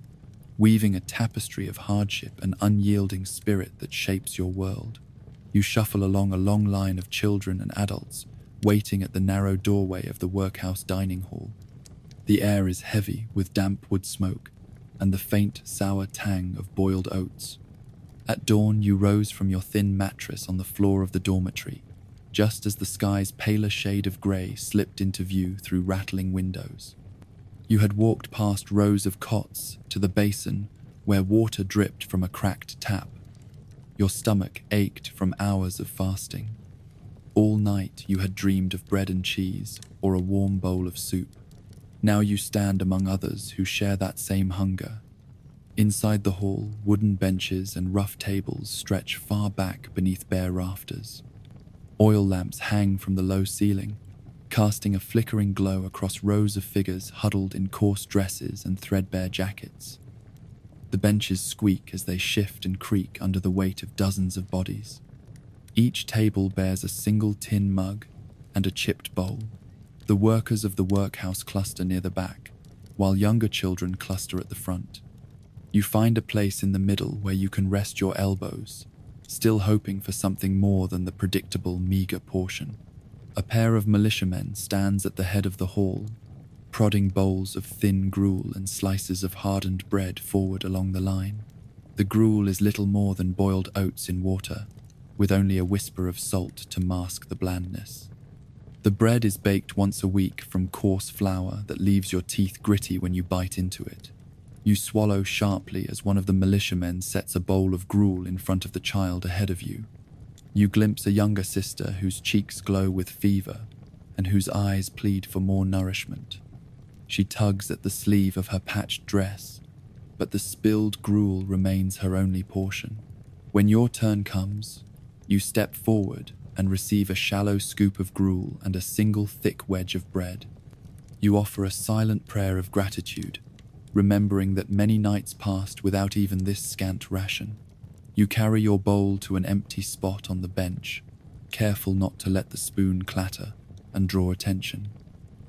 weaving a tapestry of hardship and unyielding spirit that shapes your world. You shuffle along a long line of children and adults, waiting at the narrow doorway of the workhouse dining hall. The air is heavy with damp wood smoke and the faint, sour tang of boiled oats. At dawn, you rose from your thin mattress on the floor of the dormitory, just as the sky's paler shade of grey slipped into view through rattling windows. You had walked past rows of cots to the basin where water dripped from a cracked tap. Your stomach ached from hours of fasting. All night you had dreamed of bread and cheese or a warm bowl of soup. Now you stand among others who share that same hunger. Inside the hall, wooden benches and rough tables stretch far back beneath bare rafters. Oil lamps hang from the low ceiling, casting a flickering glow across rows of figures huddled in coarse dresses and threadbare jackets. The benches squeak as they shift and creak under the weight of dozens of bodies. Each table bears a single tin mug and a chipped bowl. The workers of the workhouse cluster near the back, while younger children cluster at the front. You find a place in the middle where you can rest your elbows, still hoping for something more than the predictable, meager portion. A pair of militiamen stands at the head of the hall, prodding bowls of thin gruel and slices of hardened bread forward along the line. The gruel is little more than boiled oats in water, with only a whisper of salt to mask the blandness. The bread is baked once a week from coarse flour that leaves your teeth gritty when you bite into it. You swallow sharply as one of the militiamen sets a bowl of gruel in front of the child ahead of you. You glimpse a younger sister whose cheeks glow with fever and whose eyes plead for more nourishment. She tugs at the sleeve of her patched dress, but the spilled gruel remains her only portion. When your turn comes, you step forward and receive a shallow scoop of gruel and a single thick wedge of bread. You offer a silent prayer of gratitude, remembering that many nights passed without even this scant ration. You carry your bowl to an empty spot on the bench, careful not to let the spoon clatter and draw attention.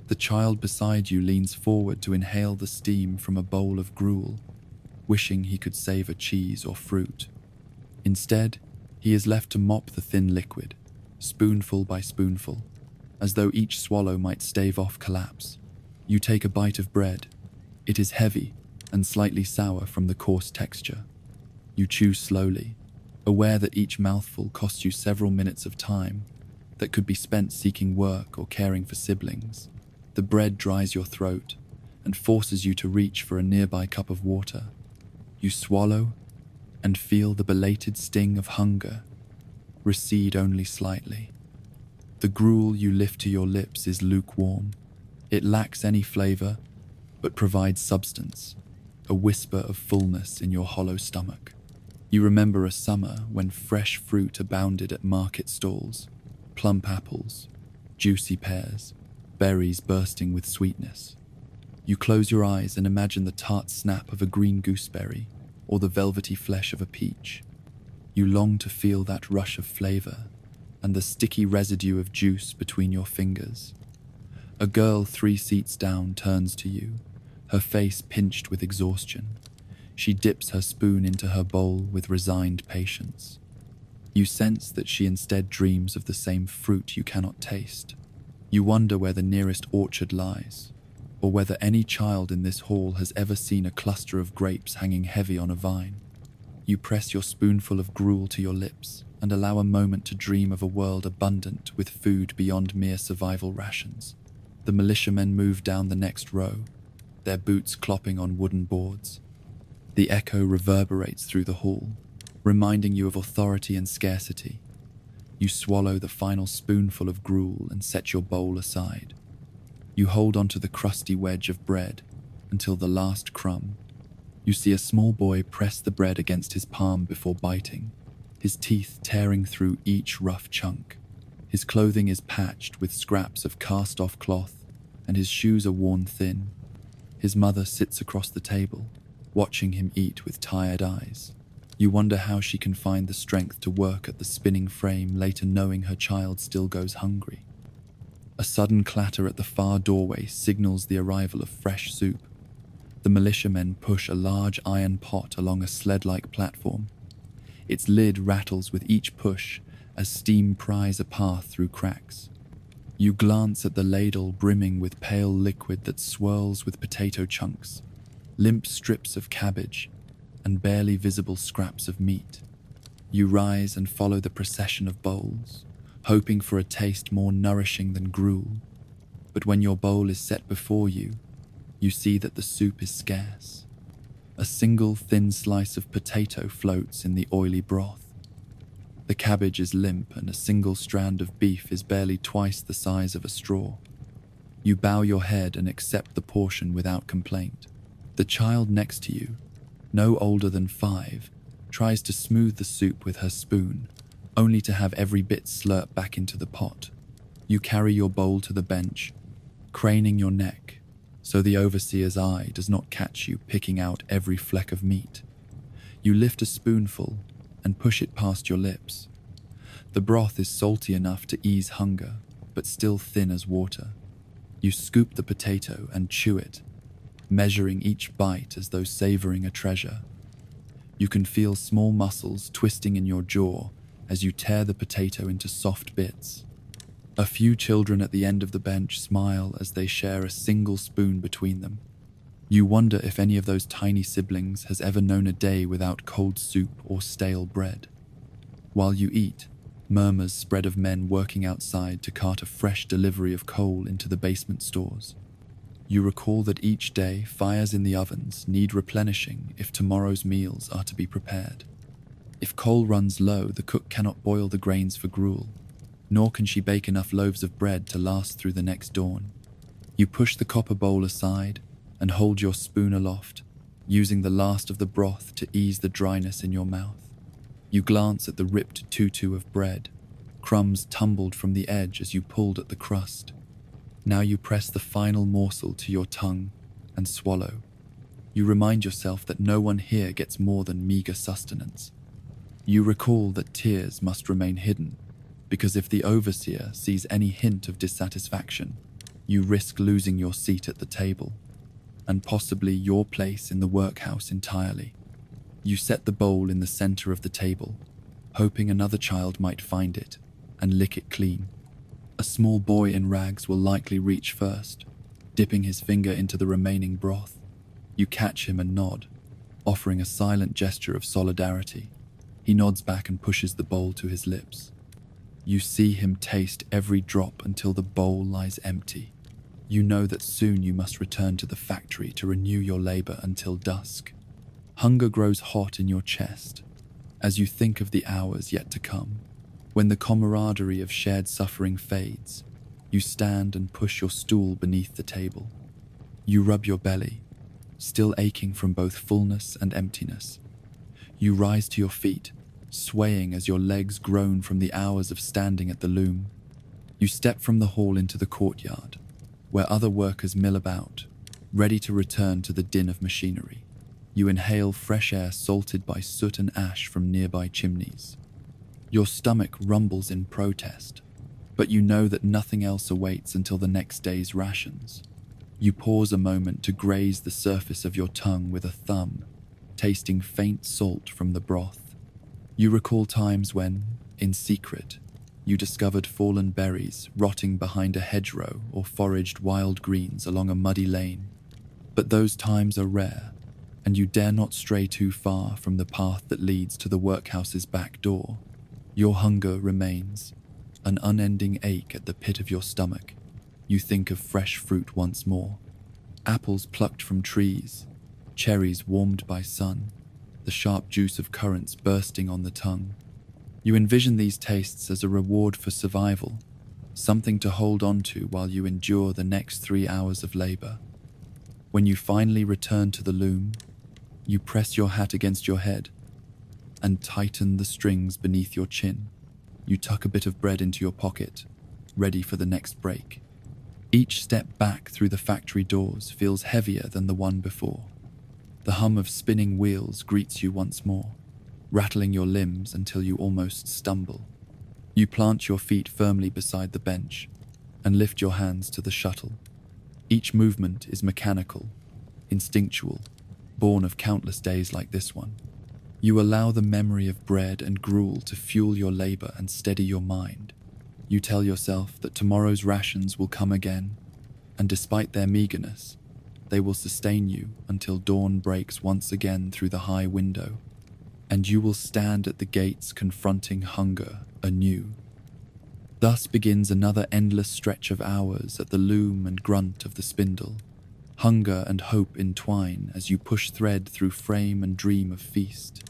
The child beside you leans forward to inhale the steam from a bowl of gruel, wishing he could savor cheese or fruit. Instead, he is left to mop the thin liquid, spoonful by spoonful, as though each swallow might stave off collapse. You take a bite of bread. It is heavy and slightly sour from the coarse texture. You chew slowly, aware that each mouthful costs you several minutes of time that could be spent seeking work or caring for siblings. The bread dries your throat and forces you to reach for a nearby cup of water. You swallow and feel the belated sting of hunger recede only slightly. The gruel you lift to your lips is lukewarm. It lacks any flavor, but provides substance, a whisper of fullness in your hollow stomach. You remember a summer when fresh fruit abounded at market stalls, plump apples, juicy pears, berries bursting with sweetness. You close your eyes and imagine the tart snap of a green gooseberry or the velvety flesh of a peach. You long to feel that rush of flavor and the sticky residue of juice between your fingers. A girl 3 seats down turns to you, her face pinched with exhaustion. She dips her spoon into her bowl with resigned patience. You sense that she instead dreams of the same fruit you cannot taste. You wonder where the nearest orchard lies, or whether any child in this hall has ever seen a cluster of grapes hanging heavy on a vine. You press your spoonful of gruel to your lips and allow a moment to dream of a world abundant with food beyond mere survival rations. The militiamen move down the next row, their boots clopping on wooden boards. The echo reverberates through the hall, reminding you of authority and scarcity. You swallow the final spoonful of gruel and set your bowl aside. You hold onto the crusty wedge of bread until the last crumb. You see a small boy press the bread against his palm before biting, his teeth tearing through each rough chunk. His clothing is patched with scraps of cast-off cloth, and his shoes are worn thin. His mother sits across the table, watching him eat with tired eyes. You wonder how she can find the strength to work at the spinning frame later, knowing her child still goes hungry. A sudden clatter at the far doorway signals the arrival of fresh soup. The militiamen push a large iron pot along a sled-like platform. Its lid rattles with each push as steam pries a path through cracks. You glance at the ladle brimming with pale liquid that swirls with potato chunks, limp strips of cabbage, and barely visible scraps of meat. You rise and follow the procession of bowls, hoping for a taste more nourishing than gruel. But when your bowl is set before you, you see that the soup is scarce. A single thin slice of potato floats in the oily broth. The cabbage is limp and a single strand of beef is barely twice the size of a straw. You bow your head and accept the portion without complaint. The child next to you, no older than 5, tries to smooth the soup with her spoon, only to have every bit slurp back into the pot. You carry your bowl to the bench, craning your neck so the overseer's eye does not catch you picking out every fleck of meat. You lift a spoonful and push it past your lips. The broth is salty enough to ease hunger, but still thin as water. You scoop the potato and chew it, measuring each bite as though savoring a treasure. You can feel small muscles twisting in your jaw as you tear the potato into soft bits. A few children at the end of the bench smile as they share a single spoon between them. You wonder if any of those tiny siblings has ever known a day without cold soup or stale bread. While you eat, murmurs spread of men working outside to cart a fresh delivery of coal into the basement stores. You recall that each day fires in the ovens need replenishing if tomorrow's meals are to be prepared. If coal runs low, the cook cannot boil the grains for gruel, nor can she bake enough loaves of bread to last through the next dawn. You push the copper bowl aside and hold your spoon aloft, using the last of the broth to ease the dryness in your mouth. You glance at the ripped tutu of bread. Crumbs tumbled from the edge as you pulled at the crust. Now you press the final morsel to your tongue and swallow. You remind yourself that no one here gets more than meager sustenance. You recall that tears must remain hidden, because if the overseer sees any hint of dissatisfaction, you risk losing your seat at the table, and possibly your place in the workhouse entirely. You set the bowl in the center of the table, hoping another child might find it and lick it clean. A small boy in rags will likely reach first, dipping his finger into the remaining broth. You catch him and nod, offering a silent gesture of solidarity. He nods back and pushes the bowl to his lips. You see him taste every drop until the bowl lies empty. You know that soon you must return to the factory to renew your labor until dusk. Hunger grows hot in your chest as you think of the hours yet to come. When the camaraderie of shared suffering fades, you stand and push your stool beneath the table. You rub your belly, still aching from both fullness and emptiness. You rise to your feet, swaying as your legs groan from the hours of standing at the loom. You step from the hall into the courtyard, where other workers mill about, ready to return to the din of machinery. You inhale fresh air salted by soot and ash from nearby chimneys. Your stomach rumbles in protest, but you know that nothing else awaits until the next day's rations. You pause a moment to graze the surface of your tongue with a thumb, tasting faint salt from the broth. You recall times when, in secret, you discovered fallen berries rotting behind a hedgerow or foraged wild greens along a muddy lane. But those times are rare, and you dare not stray too far from the path that leads to the workhouse's back door. Your hunger remains, an unending ache at the pit of your stomach. You think of fresh fruit once more. Apples plucked from trees, cherries warmed by sun, the sharp juice of currants bursting on the tongue. You envision these tastes as a reward for survival, something to hold on to while you endure the next 3 hours of labor. When you finally return to the loom, you press your hat against your head and tighten the strings beneath your chin. You tuck a bit of bread into your pocket, ready for the next break. Each step back through the factory doors feels heavier than the one before. The hum of spinning wheels greets you once more, rattling your limbs until you almost stumble. You plant your feet firmly beside the bench and lift your hands to the shuttle. Each movement is mechanical, instinctual, born of countless days like this one. You allow the memory of bread and gruel to fuel your labor and steady your mind. You tell yourself that tomorrow's rations will come again, and despite their meagerness, they will sustain you until dawn breaks once again through the high window, and you will stand at the gates confronting hunger anew. Thus begins another endless stretch of hours at the loom and grunt of the spindle. Hunger and hope entwine as you push thread through frame and dream of feast.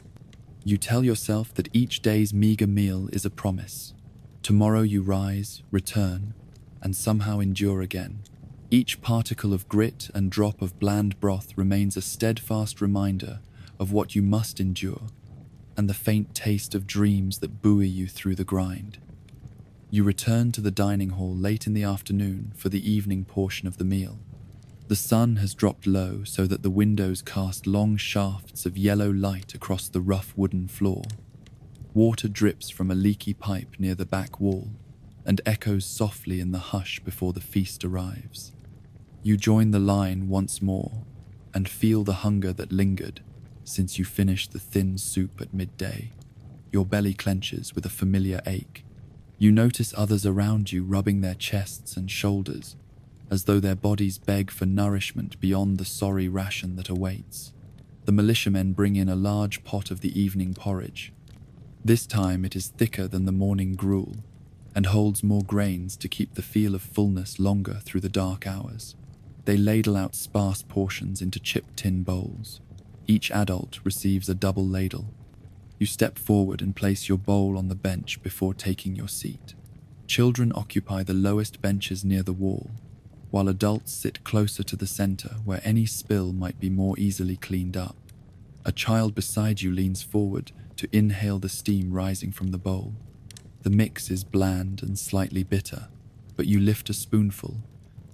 You tell yourself that each day's meager meal is a promise. Tomorrow you rise, return, and somehow endure again. Each particle of grit and drop of bland broth remains a steadfast reminder of what you must endure, and the faint taste of dreams that buoy you through the grind. You return to the dining hall late in the afternoon for the evening portion of the meal. The sun has dropped low so that the windows cast long shafts of yellow light across the rough wooden floor. Water drips from a leaky pipe near the back wall and echoes softly in the hush before the feast arrives. You join the line once more and feel the hunger that lingered since you finished the thin soup at midday. Your belly clenches with a familiar ache. You notice others around you rubbing their chests and shoulders, as though their bodies beg for nourishment beyond the sorry ration that awaits. The militiamen bring in a large pot of the evening porridge. This time it is thicker than the morning gruel, and holds more grains to keep the feel of fullness longer through the dark hours. They ladle out sparse portions into chipped tin bowls. Each adult receives a double ladle. You step forward and place your bowl on the bench before taking your seat. Children occupy the lowest benches near the wall, while adults sit closer to the center where any spill might be more easily cleaned up. A child beside you leans forward to inhale the steam rising from the bowl. The mix is bland and slightly bitter, but you lift a spoonful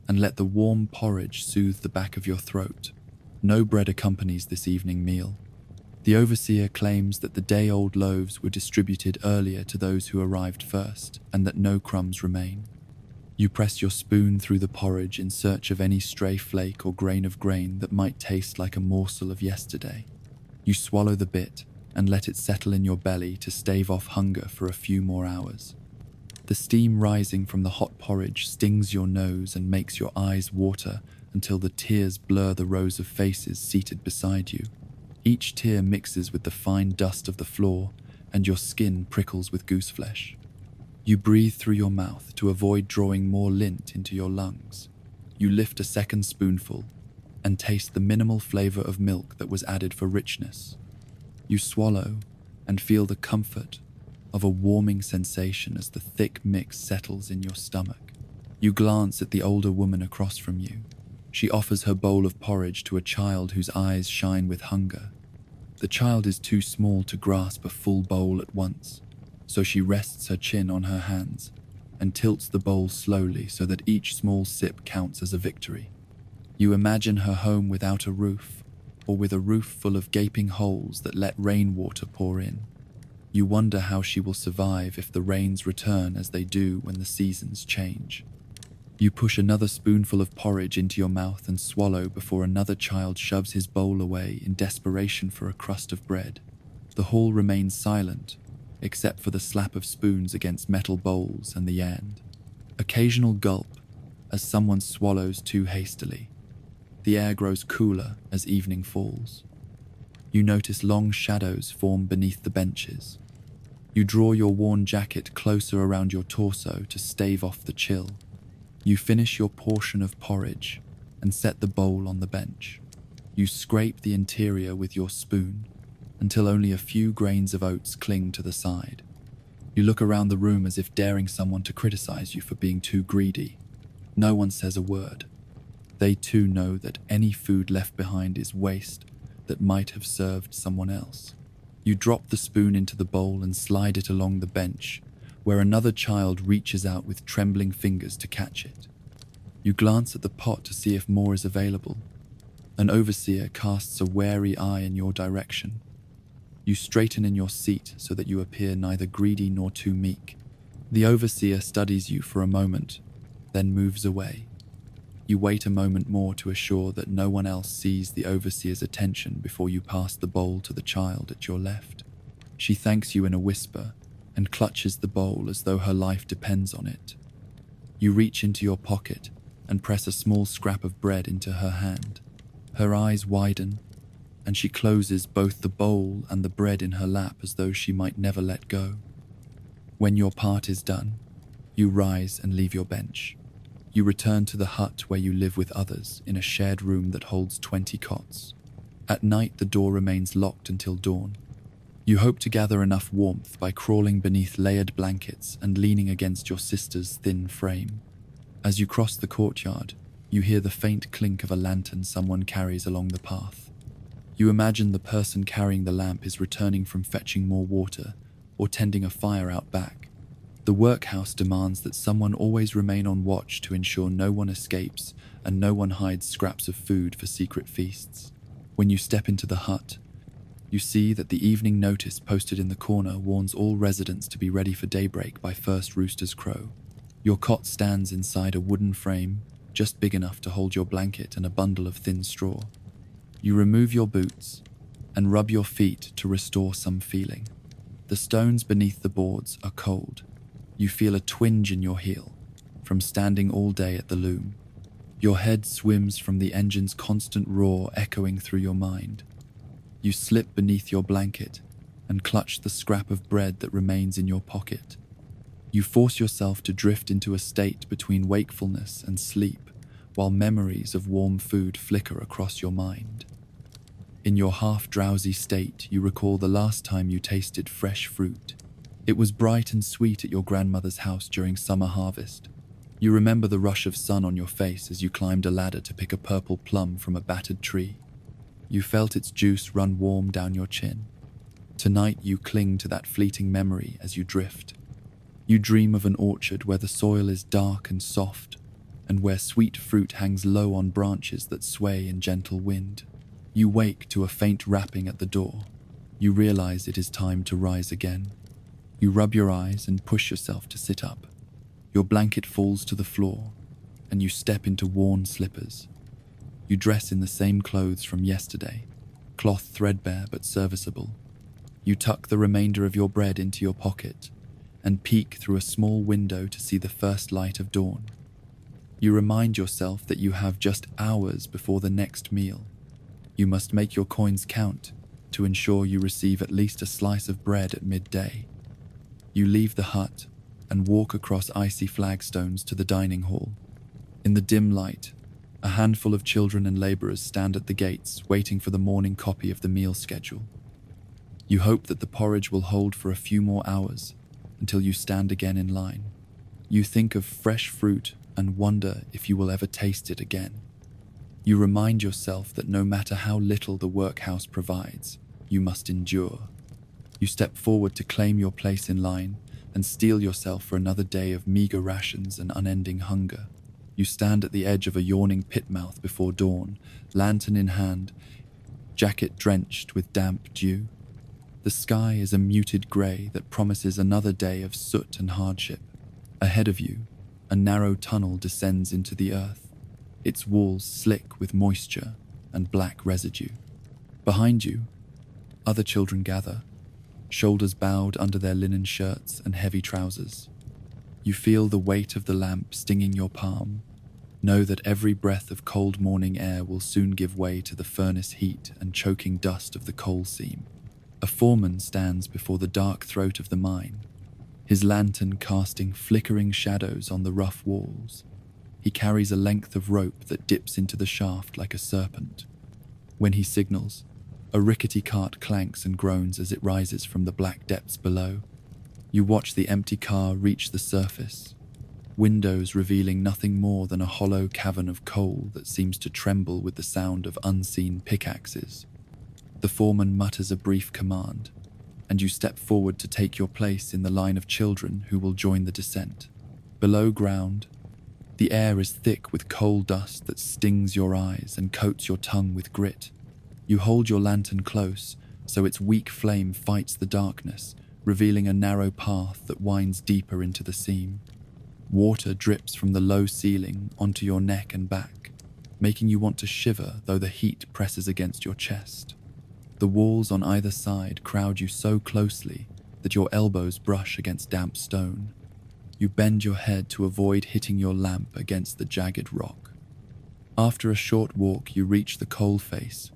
and let the warm porridge soothe the back of your throat. No bread accompanies this evening meal. The overseer claims that the day-old loaves were distributed earlier to those who arrived first, and that no crumbs remain. You press your spoon through the porridge in search of any stray flake or grain of grain that might taste like a morsel of yesterday. You swallow the bit and let it settle in your belly to stave off hunger for a few more hours. The steam rising from the hot porridge stings your nose and makes your eyes water until the tears blur the rows of faces seated beside you. Each tear mixes with the fine dust of the floor, and your skin prickles with gooseflesh. You breathe through your mouth to avoid drawing more lint into your lungs. You lift a second spoonful and taste the minimal flavor of milk that was added for richness. You swallow and feel the comfort of a warming sensation as the thick mix settles in your stomach. You glance at the older woman across from you. She offers her bowl of porridge to a child whose eyes shine with hunger. The child is too small to grasp a full bowl at once, so she rests her chin on her hands and tilts the bowl slowly so that each small sip counts as a victory. You imagine her home without a roof, or with a roof full of gaping holes that let rainwater pour in. You wonder how she will survive if the rains return as they do when the seasons change. You push another spoonful of porridge into your mouth and swallow before another child shoves his bowl away in desperation for a crust of bread. The hall remains silent, except for the slap of spoons against metal bowls and the end. Occasional gulp as someone swallows too hastily. The air grows cooler as evening falls. You notice long shadows form beneath the benches. You draw your worn jacket closer around your torso to stave off the chill. You finish your portion of porridge and set the bowl on the bench. You scrape the interior with your spoon until only a few grains of oats cling to the side. You look around the room as if daring someone to criticize you for being too greedy. No one says a word. They too know that any food left behind is waste that might have served someone else. You drop the spoon into the bowl and slide it along the bench, where another child reaches out with trembling fingers to catch it. You glance at the pot to see if more is available. An overseer casts a wary eye in your direction. You straighten in your seat so that you appear neither greedy nor too meek. The overseer studies you for a moment, then moves away. You wait a moment more to assure that no one else sees the overseer's attention before you pass the bowl to the child at your left. She thanks you in a whisper and clutches the bowl as though her life depends on it. You reach into your pocket and press a small scrap of bread into her hand. Her eyes widen, and she closes both the bowl and the bread in her lap as though she might never let go. When your part is done, you rise and leave your bench. You return to the hut where you live with others in a shared room that holds 20 cots. At night, the door remains locked until dawn. You hope to gather enough warmth by crawling beneath layered blankets and leaning against your sister's thin frame. As you cross the courtyard, you hear the faint clink of a lantern someone carries along the path. You imagine the person carrying the lamp is returning from fetching more water or tending a fire out back. The workhouse demands that someone always remain on watch to ensure no one escapes and no one hides scraps of food for secret feasts. When you step into the hut, you see that the evening notice posted in the corner warns all residents to be ready for daybreak by first rooster's crow. Your cot stands inside a wooden frame, just big enough to hold your blanket and a bundle of thin straw. You remove your boots and rub your feet to restore some feeling. The stones beneath the boards are cold. You feel a twinge in your heel from standing all day at the loom. Your head swims from the engine's constant roar echoing through your mind. You slip beneath your blanket and clutch the scrap of bread that remains in your pocket. You force yourself to drift into a state between wakefulness and sleep, while memories of warm food flicker across your mind. In your half-drowsy state, you recall the last time you tasted fresh fruit. It was bright and sweet at your grandmother's house during summer harvest. You remember the rush of sun on your face as you climbed a ladder to pick a purple plum from a battered tree. You felt its juice run warm down your chin. Tonight you cling to that fleeting memory as you drift. You dream of an orchard where the soil is dark and soft, and where sweet fruit hangs low on branches that sway in gentle wind. You wake to a faint rapping at the door. You realize it is time to rise again. You rub your eyes and push yourself to sit up. Your blanket falls to the floor, and you step into worn slippers. You dress in the same clothes from yesterday, cloth threadbare but serviceable. You tuck the remainder of your bread into your pocket and peek through a small window to see the first light of dawn. You remind yourself that you have just hours before the next meal. You must make your coins count to ensure you receive at least a slice of bread at midday. You leave the hut and walk across icy flagstones to the dining hall. In the dim light, a handful of children and laborers stand at the gates waiting for the morning copy of the meal schedule. You hope that the porridge will hold for a few more hours until you stand again in line. You think of fresh fruit and wonder if you will ever taste it again. You remind yourself that no matter how little the workhouse provides, you must endure. You step forward to claim your place in line and steel yourself for another day of meager rations and unending hunger. You stand at the edge of a yawning pit mouth before dawn, lantern in hand, jacket drenched with damp dew. The sky is a muted grey that promises another day of soot and hardship. Ahead of you, a narrow tunnel descends into the earth, its walls slick with moisture and black residue. Behind you, other children gather, shoulders bowed under their linen shirts and heavy trousers. You feel the weight of the lamp stinging your palm. Know that every breath of cold morning air will soon give way to the furnace heat and choking dust of the coal seam. A foreman stands before the dark throat of the mine, his lantern casting flickering shadows on the rough walls. He carries a length of rope that dips into the shaft like a serpent. When he signals, a rickety cart clanks and groans as it rises from the black depths below. You watch the empty car reach the surface, windows revealing nothing more than a hollow cavern of coal that seems to tremble with the sound of unseen pickaxes. The foreman mutters a brief command, and you step forward to take your place in the line of children who will join the descent. Below ground, the air is thick with coal dust that stings your eyes and coats your tongue with grit. You hold your lantern close, so its weak flame fights the darkness, revealing a narrow path that winds deeper into the seam. Water drips from the low ceiling onto your neck and back, making you want to shiver though the heat presses against your chest. The walls on either side crowd you so closely that your elbows brush against damp stone. You bend your head to avoid hitting your lamp against the jagged rock. After a short walk, you reach the coal face,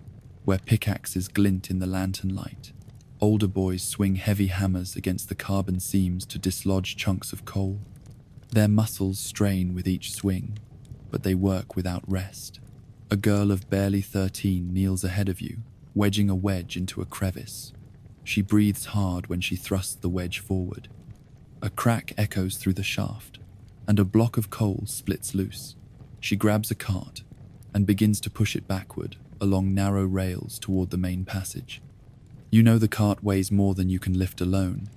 where pickaxes glint in the lantern light. Older boys swing heavy hammers against the carbon seams to dislodge chunks of coal. Their muscles strain with each swing, but they work without rest. A girl of barely 13 kneels ahead of you, wedging a wedge into a crevice. She breathes hard when she thrusts the wedge forward. A crack echoes through the shaft, and a block of coal splits loose. She grabs a cart and begins to push it backward along narrow rails toward the main passage. You know the cart weighs more than you can lift alone,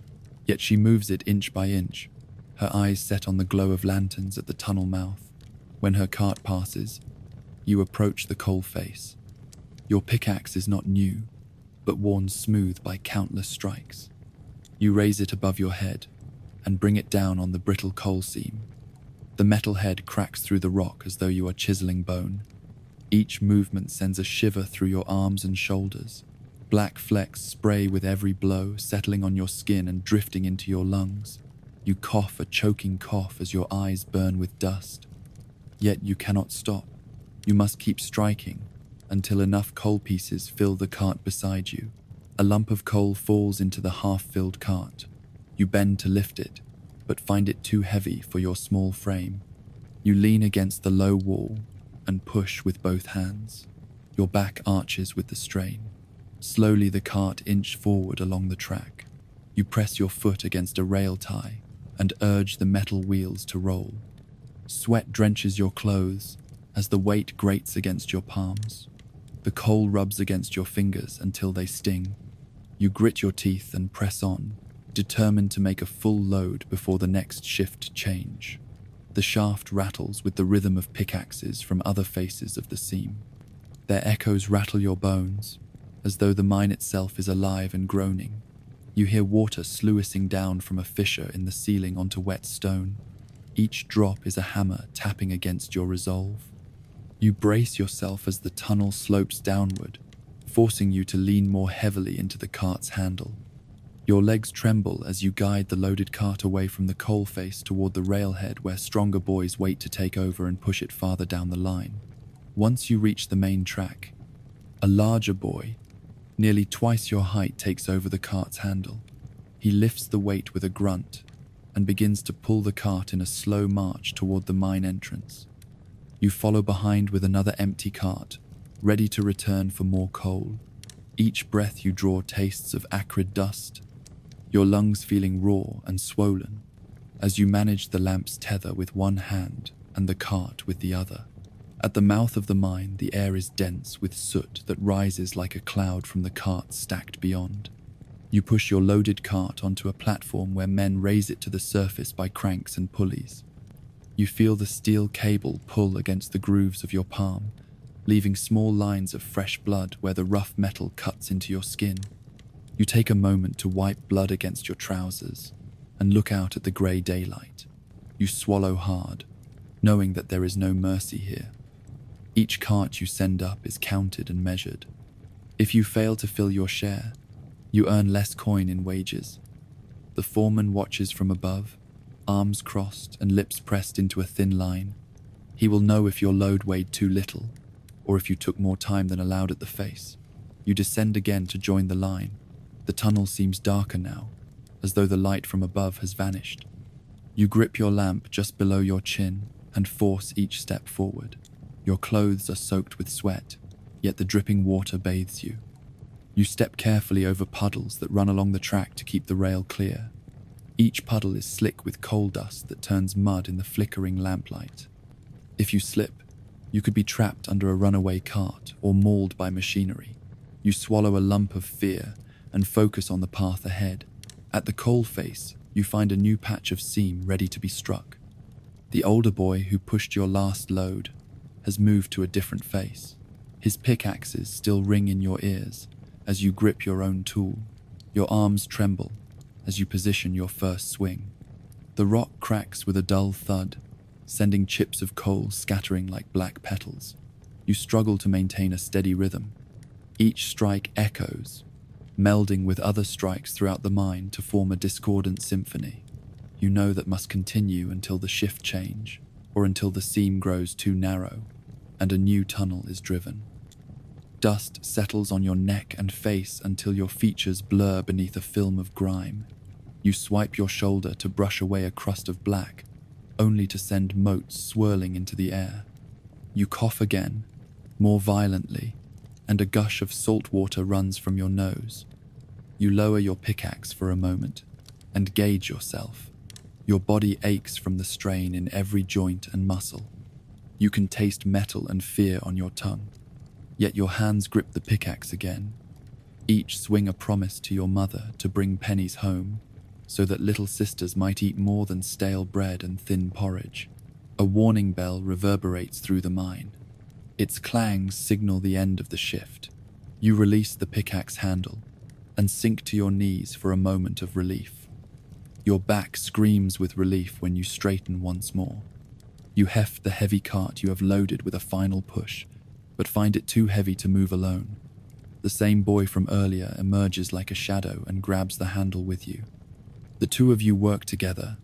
yet she moves it inch by inch, her eyes set on the glow of lanterns at the tunnel mouth. When her cart passes, you approach the coal face. Your pickaxe is not new, but worn smooth by countless strikes. You raise it above your head and bring it down on the brittle coal seam. The metal head cracks through the rock as though you are chiseling bone. Each movement sends a shiver through your arms and shoulders. Black flecks spray with every blow, settling on your skin and drifting into your lungs. You cough a choking cough as your eyes burn with dust. Yet you cannot stop. You must keep striking until enough coal pieces fill the cart beside you. A lump of coal falls into the half-filled cart. You bend to lift it, but find it too heavy for your small frame. You lean against the low wall and push with both hands. Your back arches with the strain. Slowly the cart inches forward along the track. You press your foot against a rail tie and urge the metal wheels to roll. Sweat drenches your clothes as the weight grates against your palms. The coal rubs against your fingers until they sting. You grit your teeth and press on, determined to make a full load before the next shift change. The shaft rattles with the rhythm of pickaxes from other faces of the seam. Their echoes rattle your bones, as though the mine itself is alive and groaning. You hear water sluicing down from a fissure in the ceiling onto wet stone. Each drop is a hammer tapping against your resolve. You brace yourself as the tunnel slopes downward, forcing you to lean more heavily into the cart's handle. Your legs tremble as you guide the loaded cart away from the coal face toward the railhead where stronger boys wait to take over and push it farther down the line. Once you reach the main track, a larger boy, nearly twice your height, takes over the cart's handle. He lifts the weight with a grunt and begins to pull the cart in a slow march toward the mine entrance. You follow behind with another empty cart, ready to return for more coal. Each breath you draw tastes of acrid dust, your lungs feeling raw and swollen as you manage the lamp's tether with one hand and the cart with the other. At the mouth of the mine, the air is dense with soot that rises like a cloud from the cart stacked beyond. You push your loaded cart onto a platform where men raise it to the surface by cranks and pulleys. You feel the steel cable pull against the grooves of your palm, leaving small lines of fresh blood where the rough metal cuts into your skin. You take a moment to wipe blood against your trousers and look out at the grey daylight. You swallow hard, knowing that there is no mercy here. Each cart you send up is counted and measured. If you fail to fill your share, you earn less coin in wages. The foreman watches from above, arms crossed and lips pressed into a thin line. He will know if your load weighed too little, or if you took more time than allowed at the face. You descend again to join the line. The tunnel seems darker now, as though the light from above has vanished. You grip your lamp just below your chin and force each step forward. Your clothes are soaked with sweat, yet the dripping water bathes you. You step carefully over puddles that run along the track to keep the rail clear. Each puddle is slick with coal dust that turns mud in the flickering lamplight. If you slip, you could be trapped under a runaway cart or mauled by machinery. You swallow a lump of fear and focus on the path ahead. At the coal face, you find a new patch of seam ready to be struck. The older boy who pushed your last load has moved to a different face. His pickaxes still ring in your ears as you grip your own tool. Your arms tremble as you position your first swing. The rock cracks with a dull thud, sending chips of coal scattering like black petals. You struggle to maintain a steady rhythm. Each strike echoes, melding with other strikes throughout the mine to form a discordant symphony. You know that must continue until the shift change, or until the seam grows too narrow, and a new tunnel is driven. Dust settles on your neck and face until your features blur beneath a film of grime. You swipe your shoulder to brush away a crust of black, only to send motes swirling into the air. You cough again, more violently, and a gush of salt water runs from your nose. You lower your pickaxe for a moment and gauge yourself. Your body aches from the strain in every joint and muscle. You can taste metal and fear on your tongue, yet your hands grip the pickaxe again. Each swing a promise to your mother to bring pennies home, so that little sisters might eat more than stale bread and thin porridge. A warning bell reverberates through the mine. Its clangs signal the end of the shift. You release the pickaxe handle and sink to your knees for a moment of relief. Your back screams with relief when you straighten once more. You heft the heavy cart you have loaded with a final push, but find it too heavy to move alone. The same boy from earlier emerges like a shadow and grabs the handle with you. The two of you work together,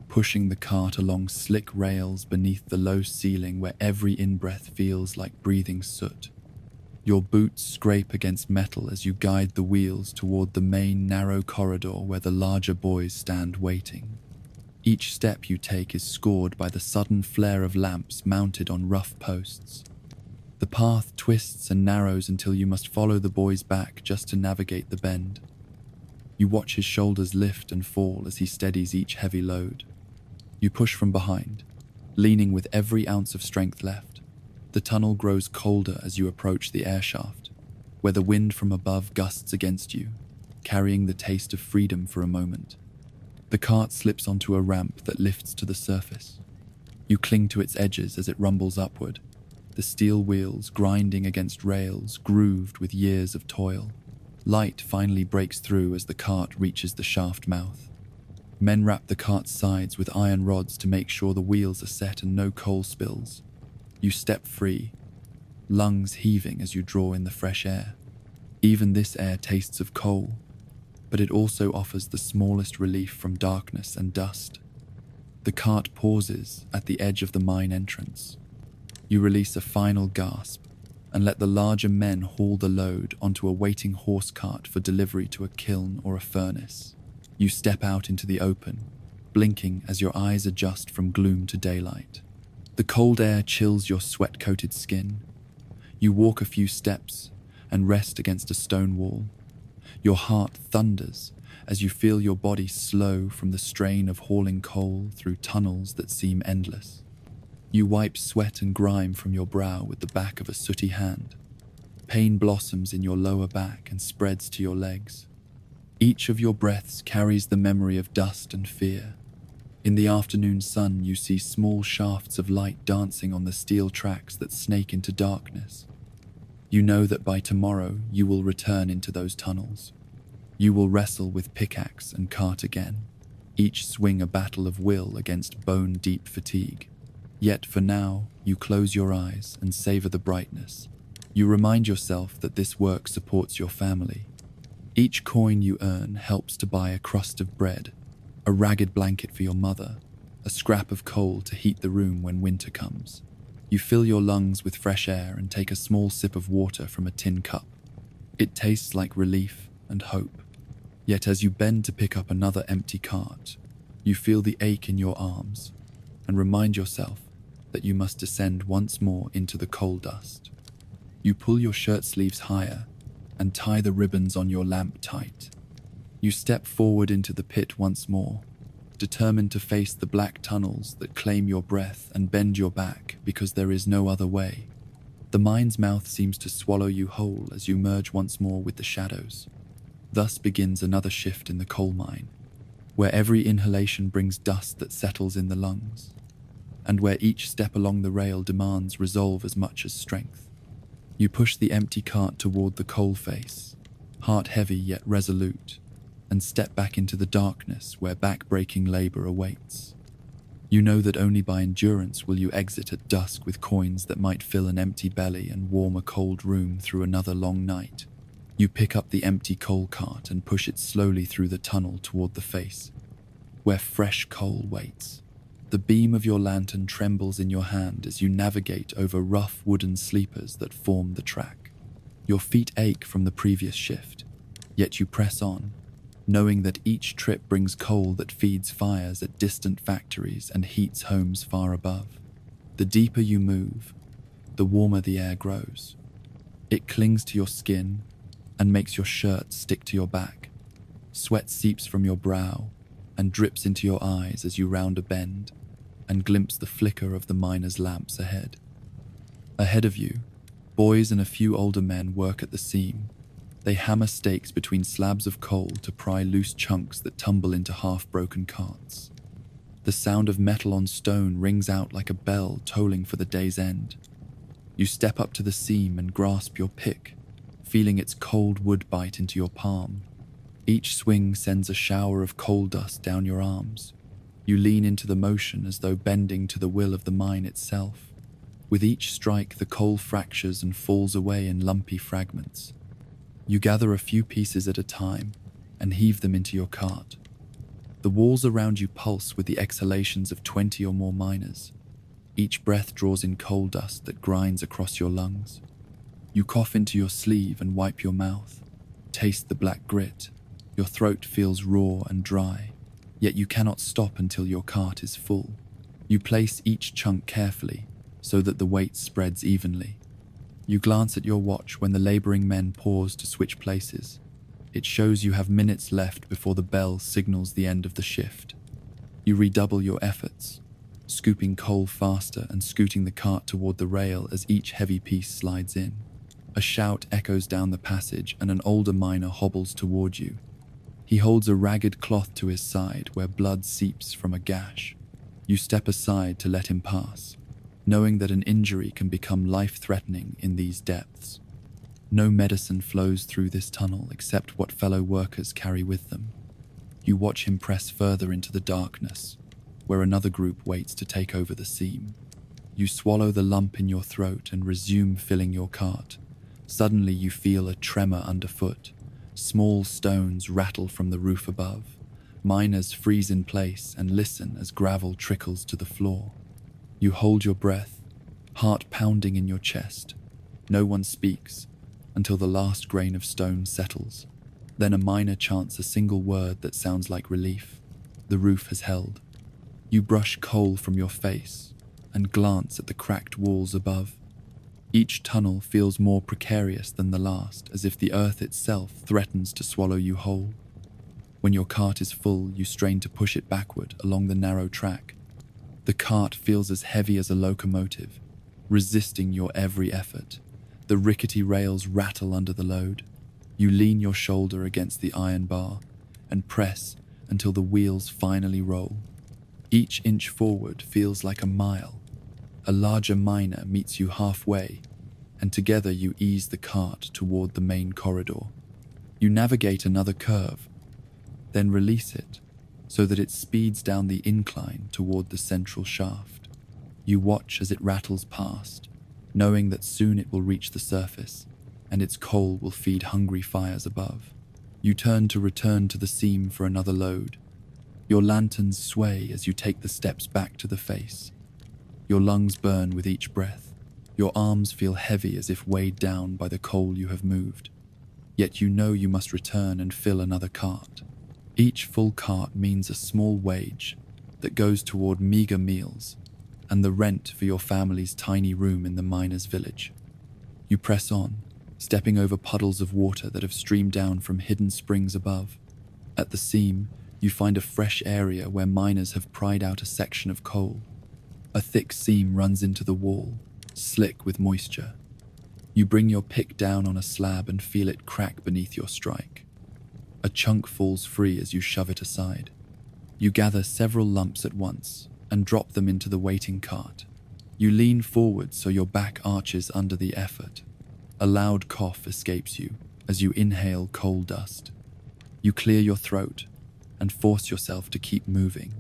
pushing the cart along slick rails beneath the low ceiling where every in-breath feels like breathing soot. Your boots scrape against metal as you guide the wheels toward the main narrow corridor where the larger boys stand waiting. Each step you take is scored by the sudden flare of lamps mounted on rough posts. The path twists and narrows until you must follow the boy's back just to navigate the bend. You watch his shoulders lift and fall as he steadies each heavy load. You push from behind, leaning with every ounce of strength left. The tunnel grows colder as you approach the air shaft, where the wind from above gusts against you, carrying the taste of freedom for a moment. The cart slips onto a ramp that lifts to the surface. You cling to its edges as it rumbles upward, the steel wheels grinding against rails grooved with years of toil. Light finally breaks through as the cart reaches the shaft mouth. Men wrap the cart's sides with iron rods to make sure the wheels are set and no coal spills. You step free, lungs heaving as you draw in the fresh air. Even this air tastes of coal, but it also offers the smallest relief from darkness and dust. The cart pauses at the edge of the mine entrance. You release a final gasp and let the larger men haul the load onto a waiting horse cart for delivery to a kiln or a furnace. You step out into the open, blinking as your eyes adjust from gloom to daylight. The cold air chills your sweat-coated skin. You walk a few steps and rest against a stone wall. Your heart thunders as you feel your body slow from the strain of hauling coal through tunnels that seem endless. You wipe sweat and grime from your brow with the back of a sooty hand. Pain blossoms in your lower back and spreads to your legs. Each of your breaths carries the memory of dust and fear. In the afternoon sun, you see small shafts of light dancing on the steel tracks that snake into darkness. You know that by tomorrow you will return into those tunnels. You will wrestle with pickaxe and cart again, each swing a battle of will against bone-deep fatigue. Yet for now, you close your eyes and savor the brightness. You remind yourself that this work supports your family. Each coin you earn helps to buy a crust of bread, a ragged blanket for your mother, a scrap of coal to heat the room when winter comes. You fill your lungs with fresh air and take a small sip of water from a tin cup. It tastes like relief and hope. Yet as you bend to pick up another empty cart, you feel the ache in your arms and remind yourself that you must descend once more into the coal dust. You pull your shirt sleeves higher and tie the ribbons on your lamp tight. You step forward into the pit once more, determined to face the black tunnels that claim your breath and bend your back because there is no other way. The mine's mouth seems to swallow you whole as you merge once more with the shadows. Thus begins another shift in the coal mine, where every inhalation brings dust that settles in the lungs, and where each step along the rail demands resolve as much as strength. You push the empty cart toward the coal face, heart heavy yet resolute, and step back into the darkness where back-breaking labor awaits. You know that only by endurance will you exit at dusk with coins that might fill an empty belly and warm a cold room through another long night. You pick up the empty coal cart and push it slowly through the tunnel toward the face, where fresh coal waits. The beam of your lantern trembles in your hand as you navigate over rough wooden sleepers that form the track. Your feet ache from the previous shift, yet you press on, knowing that each trip brings coal that feeds fires at distant factories and heats homes far above. The deeper you move, the warmer the air grows. It clings to your skin and makes your shirt stick to your back. Sweat seeps from your brow and drips into your eyes as you round a bend and glimpse the flicker of the miners' lamps ahead. Ahead of you, boys and a few older men work at the seam. They hammer stakes between slabs of coal to pry loose chunks that tumble into half-broken carts. The sound of metal on stone rings out like a bell tolling for the day's end. You step up to the seam and grasp your pick, feeling its cold wood bite into your palm. Each swing sends a shower of coal dust down your arms. You lean into the motion as though bending to the will of the mine itself. With each strike, the coal fractures and falls away in lumpy fragments. You gather a few pieces at a time and heave them into your cart. The walls around you pulse with the exhalations of 20 or more miners. Each breath draws in coal dust that grinds across your lungs. You cough into your sleeve and wipe your mouth, taste the black grit. Your throat feels raw and dry, yet you cannot stop until your cart is full. You place each chunk carefully so that the weight spreads evenly. You glance at your watch when the laboring men pause to switch places. It shows you have minutes left before the bell signals the end of the shift. You redouble your efforts, scooping coal faster and scooting the cart toward the rail as each heavy piece slides in. A shout echoes down the passage and an older miner hobbles toward you. He holds a ragged cloth to his side where blood seeps from a gash. You step aside to let him pass, knowing that an injury can become life-threatening in these depths. No medicine flows through this tunnel except what fellow workers carry with them. You watch him press further into the darkness, where another group waits to take over the seam. You swallow the lump in your throat and resume filling your cart. Suddenly you feel a tremor underfoot. Small stones rattle from the roof above. Miners freeze in place and listen as gravel trickles to the floor. You hold your breath, heart pounding in your chest. No one speaks until the last grain of stone settles. Then a miner chants a single word that sounds like relief. The roof has held. You brush coal from your face and glance at the cracked walls above. Each tunnel feels more precarious than the last, as if the earth itself threatens to swallow you whole. When your cart is full, you strain to push it backward along the narrow track. The cart feels as heavy as a locomotive, resisting your every effort. The rickety rails rattle under the load. You lean your shoulder against the iron bar and press until the wheels finally roll. Each inch forward feels like a mile. A larger miner meets you halfway, and together you ease the cart toward the main corridor. You navigate another curve, then release it so that it speeds down the incline toward the central shaft. You watch as it rattles past, knowing that soon it will reach the surface, and its coal will feed hungry fires above. You turn to return to the seam for another load. Your lanterns sway as you take the steps back to the face. Your lungs burn with each breath. Your arms feel heavy as if weighed down by the coal you have moved. Yet you know you must return and fill another cart. Each full cart means a small wage that goes toward meager meals and the rent for your family's tiny room in the miners' village. You press on, stepping over puddles of water that have streamed down from hidden springs above. At the seam, you find a fresh area where miners have pried out a section of coal. A thick seam runs into the wall, slick with moisture. You bring your pick down on a slab and feel it crack beneath your strike. A chunk falls free as you shove it aside. You gather several lumps at once and drop them into the waiting cart. You lean forward so your back arches under the effort. A loud cough escapes you as you inhale coal dust. You clear your throat and force yourself to keep moving.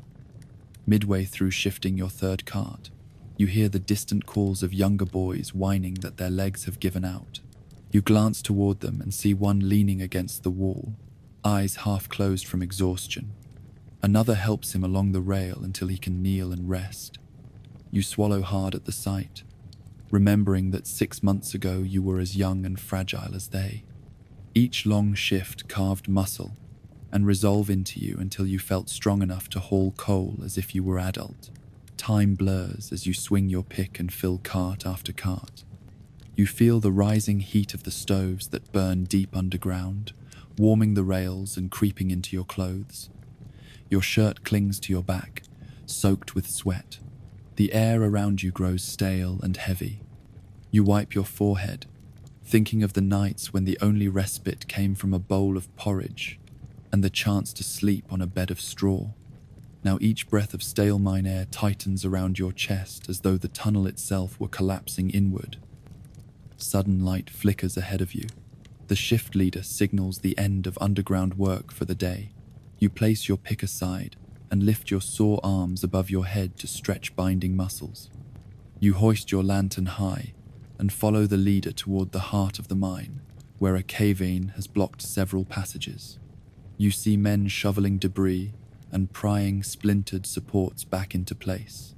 Midway through shifting your third cart, you hear the distant calls of younger boys whining that their legs have given out. You glance toward them and see one leaning against the wall, eyes half closed from exhaustion. Another helps him along the rail until he can kneel and rest. You swallow hard at the sight, remembering that 6 months ago you were as young and fragile as they. Each long shift carved muscle and resolve into you until you felt strong enough to haul coal as if you were adult. Time blurs as you swing your pick and fill cart after cart. You feel the rising heat of the stoves that burn deep underground, warming the rails and creeping into your clothes. Your shirt clings to your back, soaked with sweat. The air around you grows stale and heavy. You wipe your forehead, thinking of the nights when the only respite came from a bowl of porridge and the chance to sleep on a bed of straw. Now each breath of stale mine air tightens around your chest as though the tunnel itself were collapsing inward. Sudden light flickers ahead of you. The shift leader signals the end of underground work for the day. You place your pick aside and lift your sore arms above your head to stretch binding muscles. You hoist your lantern high and follow the leader toward the heart of the mine, where a cave-in has blocked several passages. You see men shoveling debris and prying splintered supports back into place.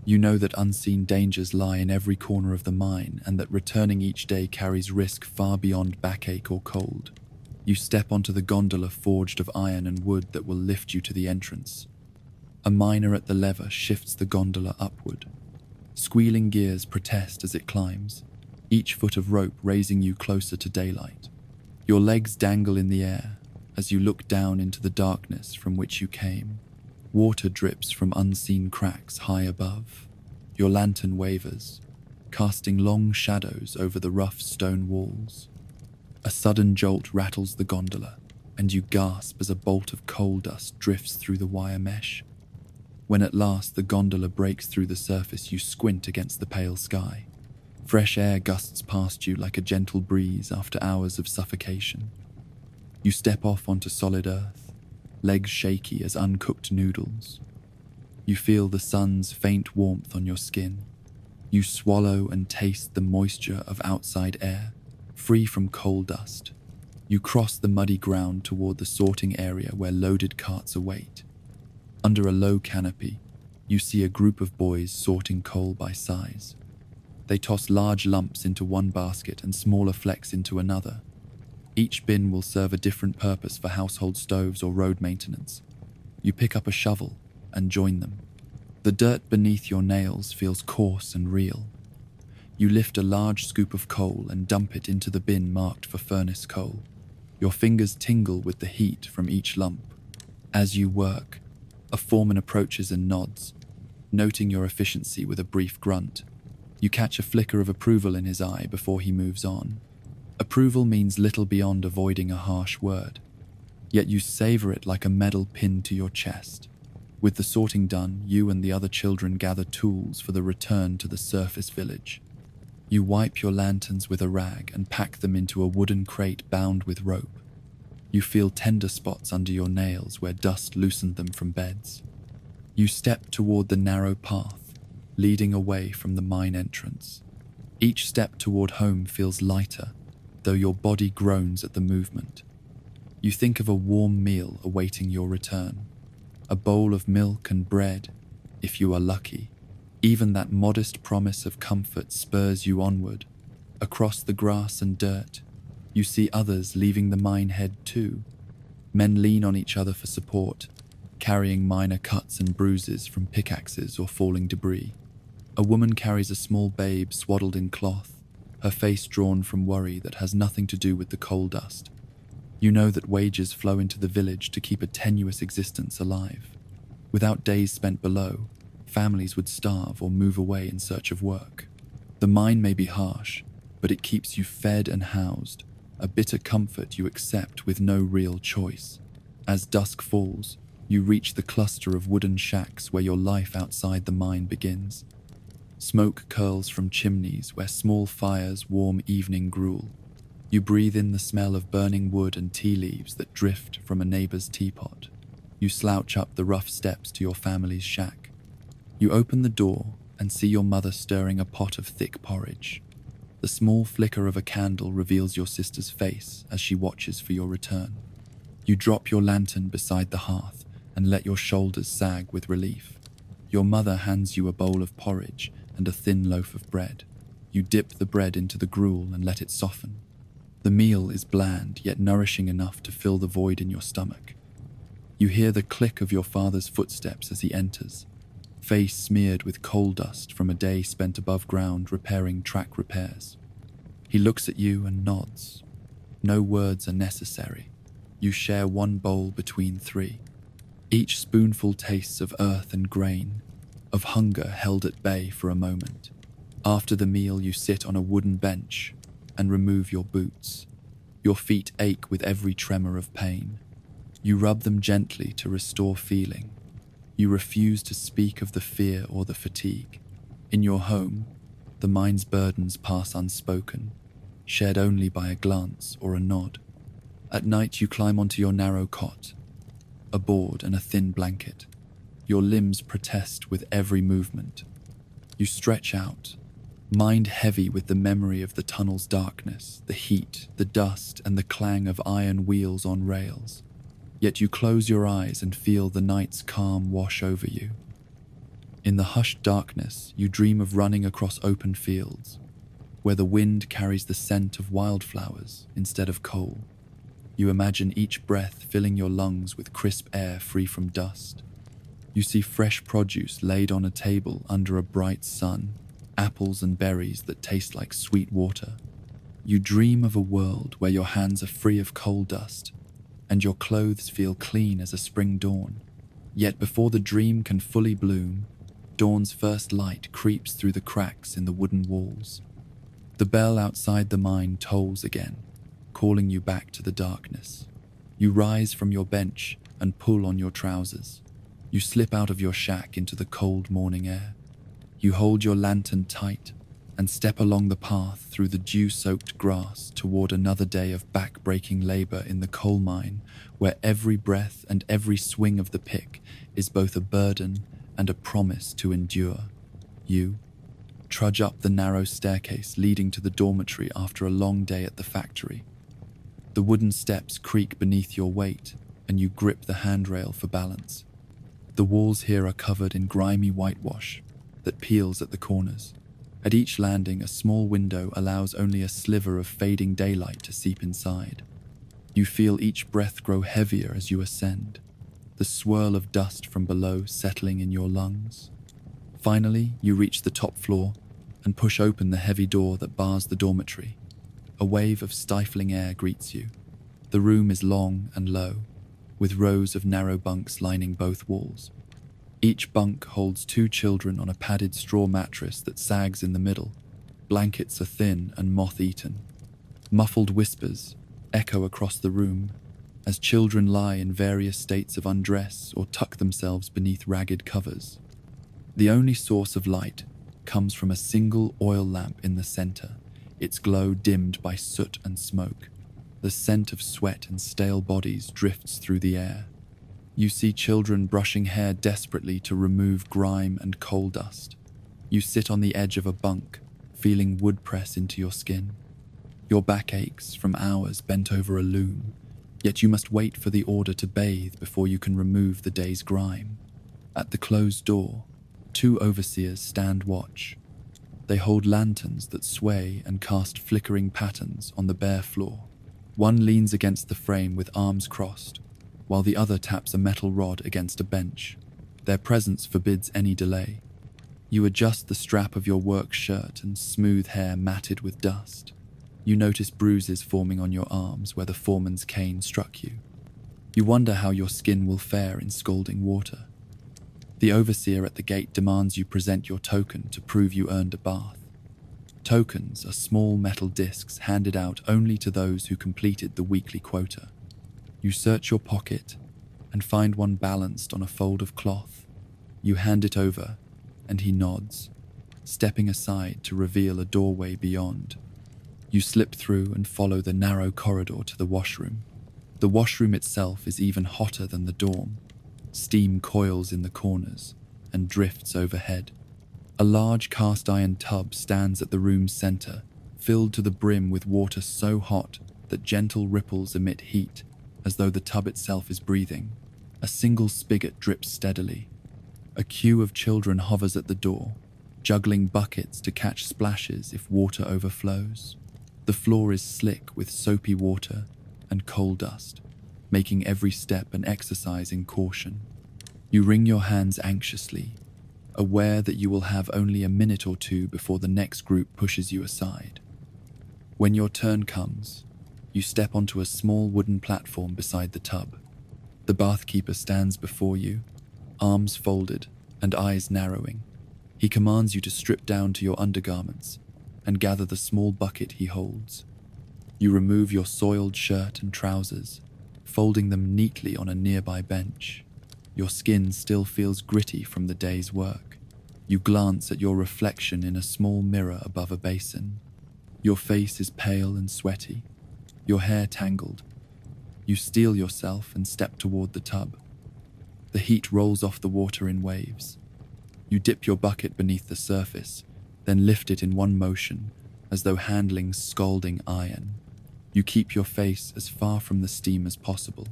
You know that unseen dangers lie in every corner of the mine and that returning each day carries risk far beyond backache or cold. You step onto the gondola forged of iron and wood that will lift you to the entrance. A miner at the lever shifts the gondola upward. Squealing gears protest as it climbs, each foot of rope raising you closer to daylight. Your legs dangle in the air as you look down into the darkness from which you came. Water drips from unseen cracks high above. Your lantern wavers, casting long shadows over the rough stone walls. A sudden jolt rattles the gondola, and you gasp as a bolt of coal dust drifts through the wire mesh. When at last the gondola breaks through the surface, you squint against the pale sky. Fresh air gusts past you like a gentle breeze after hours of suffocation. You step off onto solid earth, legs shaky as uncooked noodles. You feel the sun's faint warmth on your skin. You swallow and taste the moisture of outside air, free from coal dust. You cross the muddy ground toward the sorting area where loaded carts await. Under a low canopy, you see a group of boys sorting coal by size. They toss large lumps into one basket and smaller flecks into another. Each bin will serve a different purpose for household stoves or road maintenance. You pick up a shovel and join them. The dirt beneath your nails feels coarse and real. You lift a large scoop of coal and dump it into the bin marked for furnace coal. Your fingers tingle with the heat from each lump. As you work, a foreman approaches and nods, noting your efficiency with a brief grunt. You catch a flicker of approval in his eye before he moves on. Approval means little beyond avoiding a harsh word, yet you savor it like a medal pinned to your chest. With the sorting done, you and the other children gather tools for the return to the surface village. You wipe your lanterns with a rag and pack them into a wooden crate bound with rope. You feel tender spots under your nails where dust loosened them from beds. You step toward the narrow path, leading away from the mine entrance. Each step toward home feels lighter, though your body groans at the movement. You think of a warm meal awaiting your return. A bowl of milk and bread, if you are lucky. Even that modest promise of comfort spurs you onward. Across the grass and dirt, you see others leaving the mine head too. Men lean on each other for support, carrying minor cuts and bruises from pickaxes or falling debris. A woman carries a small babe swaddled in cloth, her face drawn from worry that has nothing to do with the coal dust. You know that wages flow into the village to keep a tenuous existence alive. Without days spent below, families would starve or move away in search of work. The mine may be harsh, but it keeps you fed and housed, a bitter comfort you accept with no real choice. As dusk falls, you reach the cluster of wooden shacks where your life outside the mine begins. Smoke curls from chimneys where small fires warm evening gruel. You breathe in the smell of burning wood and tea leaves that drift from a neighbor's teapot. You slouch up the rough steps to your family's shack. You open the door and see your mother stirring a pot of thick porridge. The small flicker of a candle reveals your sister's face as she watches for your return. You drop your lantern beside the hearth and let your shoulders sag with relief. Your mother hands you a bowl of porridge and a thin loaf of bread. You dip the bread into the gruel and let it soften. The meal is bland yet nourishing enough to fill the void in your stomach. You hear the click of your father's footsteps as he enters, face smeared with coal dust from a day spent above ground repairing track repairs. He looks at you and nods. No words are necessary. You share one bowl between three. Each spoonful tastes of earth and grain, of hunger held at bay for a moment. After the meal, you sit on a wooden bench and remove your boots. Your feet ache with every tremor of pain. You rub them gently to restore feeling. You refuse to speak of the fear or the fatigue. In your home, the mine's burdens pass unspoken, shared only by a glance or a nod. At night, you climb onto your narrow cot, a board and a thin blanket. Your limbs protest with every movement. You stretch out, mind heavy with the memory of the tunnel's darkness, the heat, the dust, and the clang of iron wheels on rails. Yet you close your eyes and feel the night's calm wash over you. In the hushed darkness, you dream of running across open fields, where the wind carries the scent of wildflowers instead of coal. You imagine each breath filling your lungs with crisp air free from dust. You see fresh produce laid on a table under a bright sun, apples and berries that taste like sweet water. You dream of a world where your hands are free of coal dust and your clothes feel clean as a spring dawn. Yet before the dream can fully bloom, dawn's first light creeps through the cracks in the wooden walls. The bell outside the mine tolls again, calling you back to the darkness. You rise from your bench and pull on your trousers. You slip out of your shack into the cold morning air. You hold your lantern tight and step along the path through the dew-soaked grass toward another day of back-breaking labor in the coal mine, where every breath and every swing of the pick is both a burden and a promise to endure. You trudge up the narrow staircase leading to the dormitory after a long day at the factory. The wooden steps creak beneath your weight, and you grip the handrail for balance. The walls here are covered in grimy whitewash that peels at the corners. At each landing, a small window allows only a sliver of fading daylight to seep inside. You feel each breath grow heavier as you ascend, the swirl of dust from below settling in your lungs. Finally, you reach the top floor and push open the heavy door that bars the dormitory. A wave of stifling air greets you. The room is long and low, with rows of narrow bunks lining both walls. Each bunk holds 2 children on a padded straw mattress that sags in the middle. Blankets are thin and moth-eaten. Muffled whispers echo across the room as children lie in various states of undress or tuck themselves beneath ragged covers. The only source of light comes from a single oil lamp in the center, its glow dimmed by soot and smoke. The scent of sweat and stale bodies drifts through the air. You see children brushing hair desperately to remove grime and coal dust. You sit on the edge of a bunk, feeling wood press into your skin. Your back aches from hours bent over a loom, yet you must wait for the order to bathe before you can remove the day's grime. At the closed door, 2 overseers stand watch. They hold lanterns that sway and cast flickering patterns on the bare floor. One leans against the frame with arms crossed, while the other taps a metal rod against a bench. Their presence forbids any delay. You adjust the strap of your work shirt and smooth hair matted with dust. You notice bruises forming on your arms where the foreman's cane struck you. You wonder how your skin will fare in scalding water. The overseer at the gate demands you present your token to prove you earned a bath. Tokens are small metal discs handed out only to those who completed the weekly quota. You search your pocket and find one balanced on a fold of cloth. You hand it over, and he nods, stepping aside to reveal a doorway beyond. You slip through and follow the narrow corridor to the washroom. The washroom itself is even hotter than the dorm. Steam coils in the corners and drifts overhead. A large cast iron tub stands at the room's center, filled to the brim with water so hot that gentle ripples emit heat, as though the tub itself is breathing. A single spigot drips steadily. A queue of children hovers at the door, juggling buckets to catch splashes if water overflows. The floor is slick with soapy water and coal dust, making every step an exercise in caution. You wring your hands anxiously, aware that you will have only a minute or 2 before the next group pushes you aside. When your turn comes, you step onto a small wooden platform beside the tub. The bathkeeper stands before you, arms folded and eyes narrowing. He commands you to strip down to your undergarments and gather the small bucket he holds. You remove your soiled shirt and trousers, folding them neatly on a nearby bench. Your skin still feels gritty from the day's work. You glance at your reflection in a small mirror above a basin. Your face is pale and sweaty, your hair tangled. You steel yourself and step toward the tub. The heat rolls off the water in waves. You dip your bucket beneath the surface, then lift it in one motion, as though handling scalding iron. You keep your face as far from the steam as possible.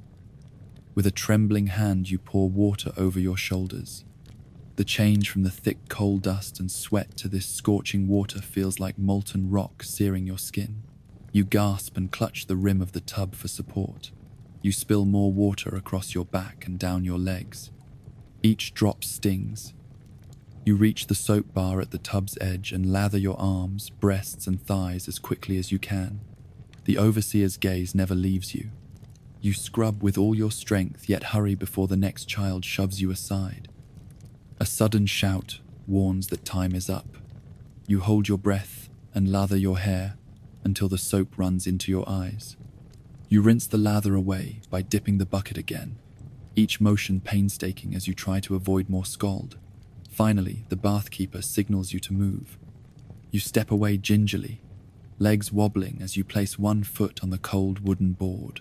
With a trembling hand, you pour water over your shoulders. The change from the thick coal dust and sweat to this scorching water feels like molten rock searing your skin. You gasp and clutch the rim of the tub for support. You spill more water across your back and down your legs. Each drop stings. You reach the soap bar at the tub's edge and lather your arms, breasts, and thighs as quickly as you can. The overseer's gaze never leaves you. You scrub with all your strength, yet hurry before the next child shoves you aside. A sudden shout warns that time is up. You hold your breath and lather your hair until the soap runs into your eyes. You rinse the lather away by dipping the bucket again, each motion painstaking as you try to avoid more scald. Finally, the bathkeeper signals you to move. You step away gingerly, legs wobbling as you place one foot on the cold wooden board.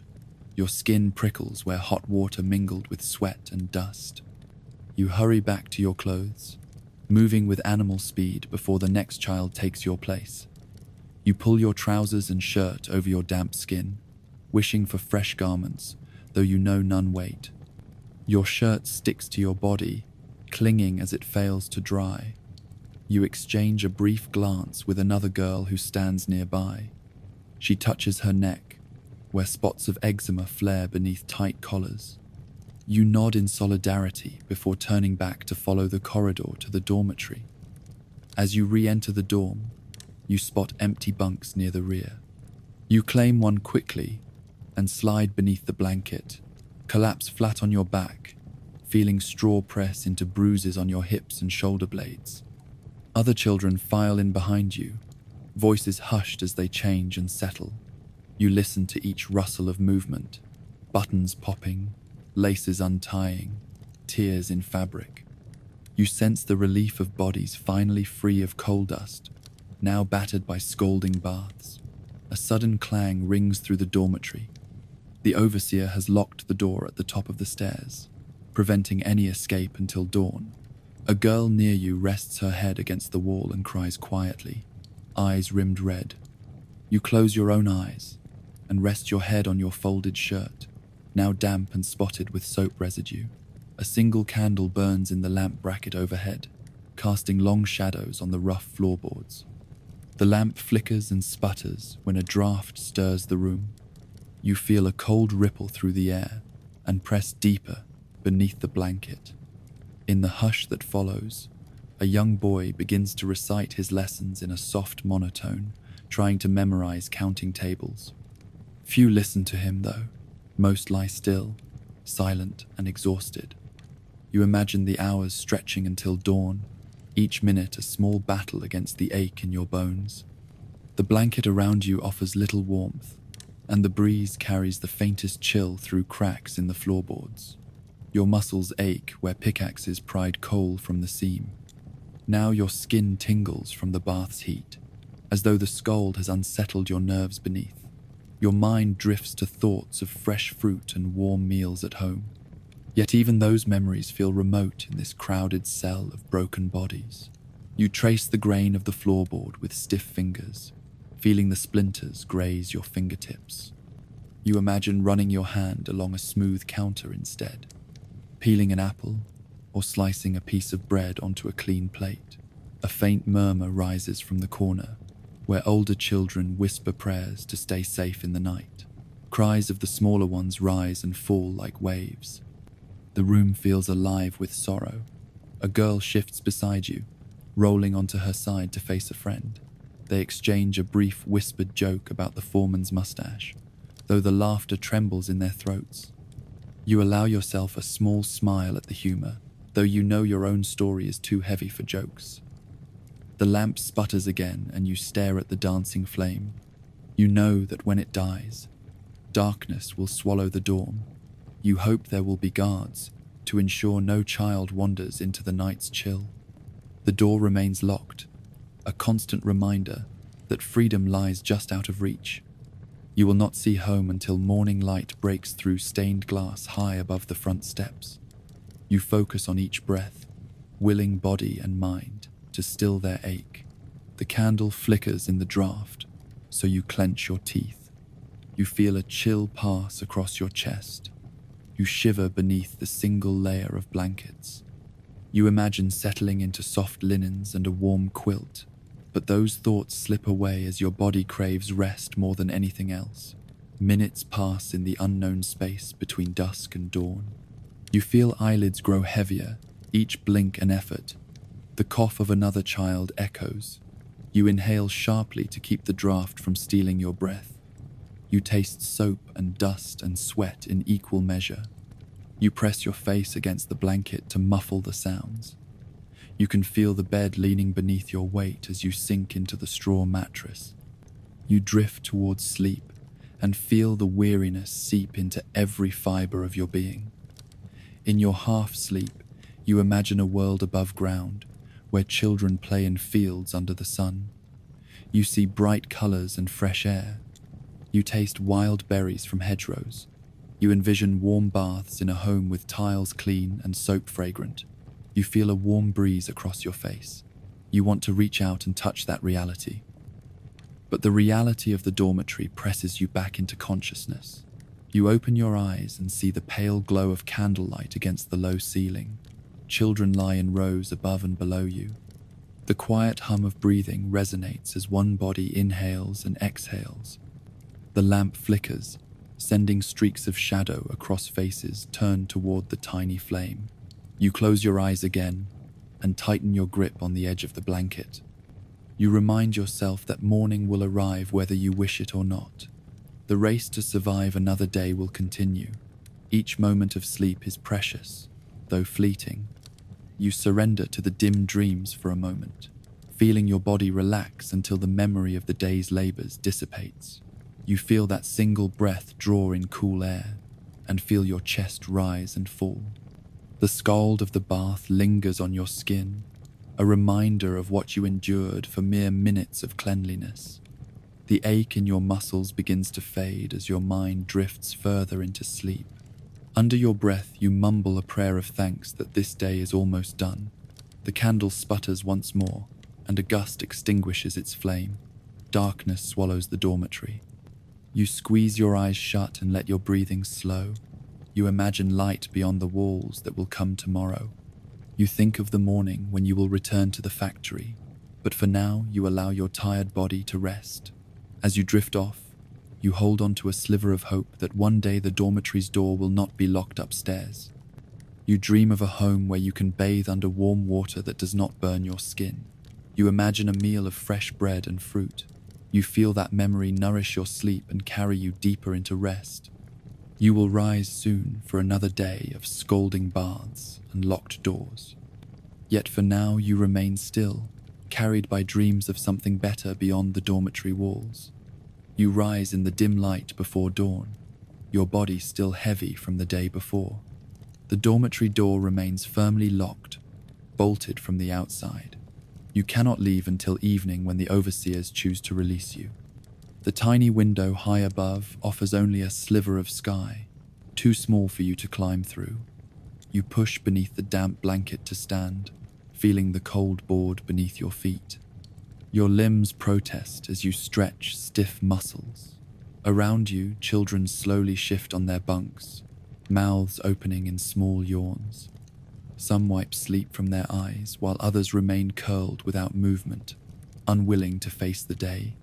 Your skin prickles where hot water mingled with sweat and dust. You hurry back to your clothes, moving with animal speed before the next child takes your place. You pull your trousers and shirt over your damp skin, wishing for fresh garments, though you know none wait. Your shirt sticks to your body, clinging as it fails to dry. You exchange a brief glance with another girl who stands nearby. She touches her neck, where spots of eczema flare beneath tight collars. You nod in solidarity before turning back to follow the corridor to the dormitory. As you re-enter the dorm, you spot empty bunks near the rear. You claim one quickly and slide beneath the blanket, collapse flat on your back, feeling straw press into bruises on your hips and shoulder blades. Other children file in behind you, voices hushed as they change and settle. You listen to each rustle of movement, buttons popping, laces untying, tears in fabric. You sense the relief of bodies finally free of coal dust, now battered by scalding baths. A sudden clang rings through the dormitory. The overseer has locked the door at the top of the stairs, preventing any escape until dawn. A girl near you rests her head against the wall and cries quietly, eyes rimmed red. You close your own eyes and rest your head on your folded shirt, now damp and spotted with soap residue. A single candle burns in the lamp bracket overhead, casting long shadows on the rough floorboards. The lamp flickers and sputters when a draft stirs the room. You feel a cold ripple through the air and press deeper beneath the blanket. In the hush that follows, a young boy begins to recite his lessons in a soft monotone, trying to memorize counting tables. Few listen to him, though. Most lie still, silent and exhausted. You imagine the hours stretching until dawn, each minute a small battle against the ache in your bones. The blanket around you offers little warmth, and the breeze carries the faintest chill through cracks in the floorboards. Your muscles ache where pickaxes pried coal from the seam. Now your skin tingles from the bath's heat, as though the scald has unsettled your nerves beneath. Your mind drifts to thoughts of fresh fruit and warm meals at home. Yet even those memories feel remote in this crowded cell of broken bodies. You trace the grain of the floorboard with stiff fingers, feeling the splinters graze your fingertips. You imagine running your hand along a smooth counter instead, peeling an apple or slicing a piece of bread onto a clean plate. A faint murmur rises from the corner, where older children whisper prayers to stay safe in the night. Cries of the smaller ones rise and fall like waves. The room feels alive with sorrow. A girl shifts beside you, rolling onto her side to face a friend. They exchange a brief whispered joke about the foreman's mustache, though the laughter trembles in their throats. You allow yourself a small smile at the humor, though you know your own story is too heavy for jokes. The lamp sputters again and you stare at the dancing flame. You know that when it dies, darkness will swallow the dorm. You hope there will be guards to ensure no child wanders into the night's chill. The door remains locked, a constant reminder that freedom lies just out of reach. You will not see home until morning light breaks through stained glass high above the front steps. You focus on each breath, willing body and mind to still their ache. The candle flickers in the draught, so you clench your teeth. You feel a chill pass across your chest. You shiver beneath the single layer of blankets. You imagine settling into soft linens and a warm quilt, but those thoughts slip away as your body craves rest more than anything else. Minutes pass in the unknown space between dusk and dawn. You feel eyelids grow heavier, each blink an effort. The cough of another child echoes. You inhale sharply to keep the draft from stealing your breath. You taste soap and dust and sweat in equal measure. You press your face against the blanket to muffle the sounds. You can feel the bed leaning beneath your weight as you sink into the straw mattress. You drift towards sleep and feel the weariness seep into every fiber of your being. In your half-sleep, you imagine a world above ground, where children play in fields under the sun. You see bright colors and fresh air. You taste wild berries from hedgerows. You envision warm baths in a home with tiles clean and soap fragrant. You feel a warm breeze across your face. You want to reach out and touch that reality. But the reality of the dormitory presses you back into consciousness. You open your eyes and see the pale glow of candlelight against the low ceiling. Children lie in rows above and below you. The quiet hum of breathing resonates as one body inhales and exhales. The lamp flickers, sending streaks of shadow across faces turned toward the tiny flame. You close your eyes again and tighten your grip on the edge of the blanket. You remind yourself that morning will arrive whether you wish it or not. The race to survive another day will continue. Each moment of sleep is precious, though fleeting. You surrender to the dim dreams for a moment, feeling your body relax until the memory of the day's labors dissipates. You feel that single breath draw in cool air and feel your chest rise and fall. The scald of the bath lingers on your skin, a reminder of what you endured for mere minutes of cleanliness. The ache in your muscles begins to fade as your mind drifts further into sleep. Under your breath, you mumble a prayer of thanks that this day is almost done. The candle sputters once more, and a gust extinguishes its flame. Darkness swallows the dormitory. You squeeze your eyes shut and let your breathing slow. You imagine light beyond the walls that will come tomorrow. You think of the morning when you will return to the factory, but for now you allow your tired body to rest. As you drift off, you hold on to a sliver of hope that one day the dormitory's door will not be locked upstairs. You dream of a home where you can bathe under warm water that does not burn your skin. You imagine a meal of fresh bread and fruit. You feel that memory nourish your sleep and carry you deeper into rest. You will rise soon for another day of scalding baths and locked doors. Yet for now you remain still, carried by dreams of something better beyond the dormitory walls. You rise in the dim light before dawn, your body still heavy from the day before. The dormitory door remains firmly locked, bolted from the outside. You cannot leave until evening when the overseers choose to release you. The tiny window high above offers only a sliver of sky, too small for you to climb through. You push beneath the damp blanket to stand, feeling the cold board beneath your feet. Your limbs protest as you stretch stiff muscles. Around you, children slowly shift on their bunks, mouths opening in small yawns. Some wipe sleep from their eyes, while others remain curled without movement, unwilling to face the day.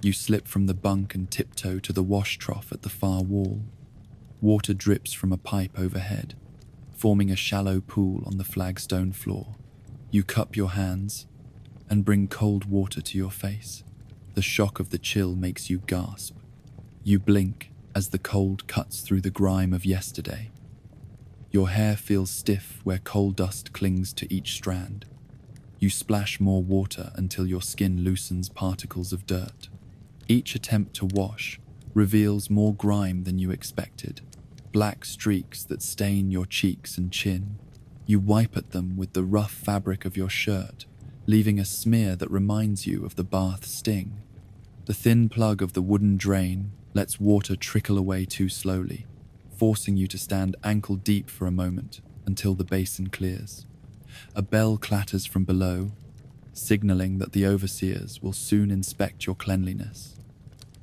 You slip from the bunk and tiptoe to the wash trough at the far wall. Water drips from a pipe overhead, forming a shallow pool on the flagstone floor. You cup your hands and bring cold water to your face. The shock of the chill makes you gasp. You blink as the cold cuts through the grime of yesterday. Your hair feels stiff where coal dust clings to each strand. You splash more water until your skin loosens particles of dirt. Each attempt to wash reveals more grime than you expected, black streaks that stain your cheeks and chin. You wipe at them with the rough fabric of your shirt, leaving a smear that reminds you of the bath sting. The thin plug of the wooden drain lets water trickle away too slowly, forcing you to stand ankle deep for a moment until the basin clears. A bell clatters from below, signaling that the overseers will soon inspect your cleanliness.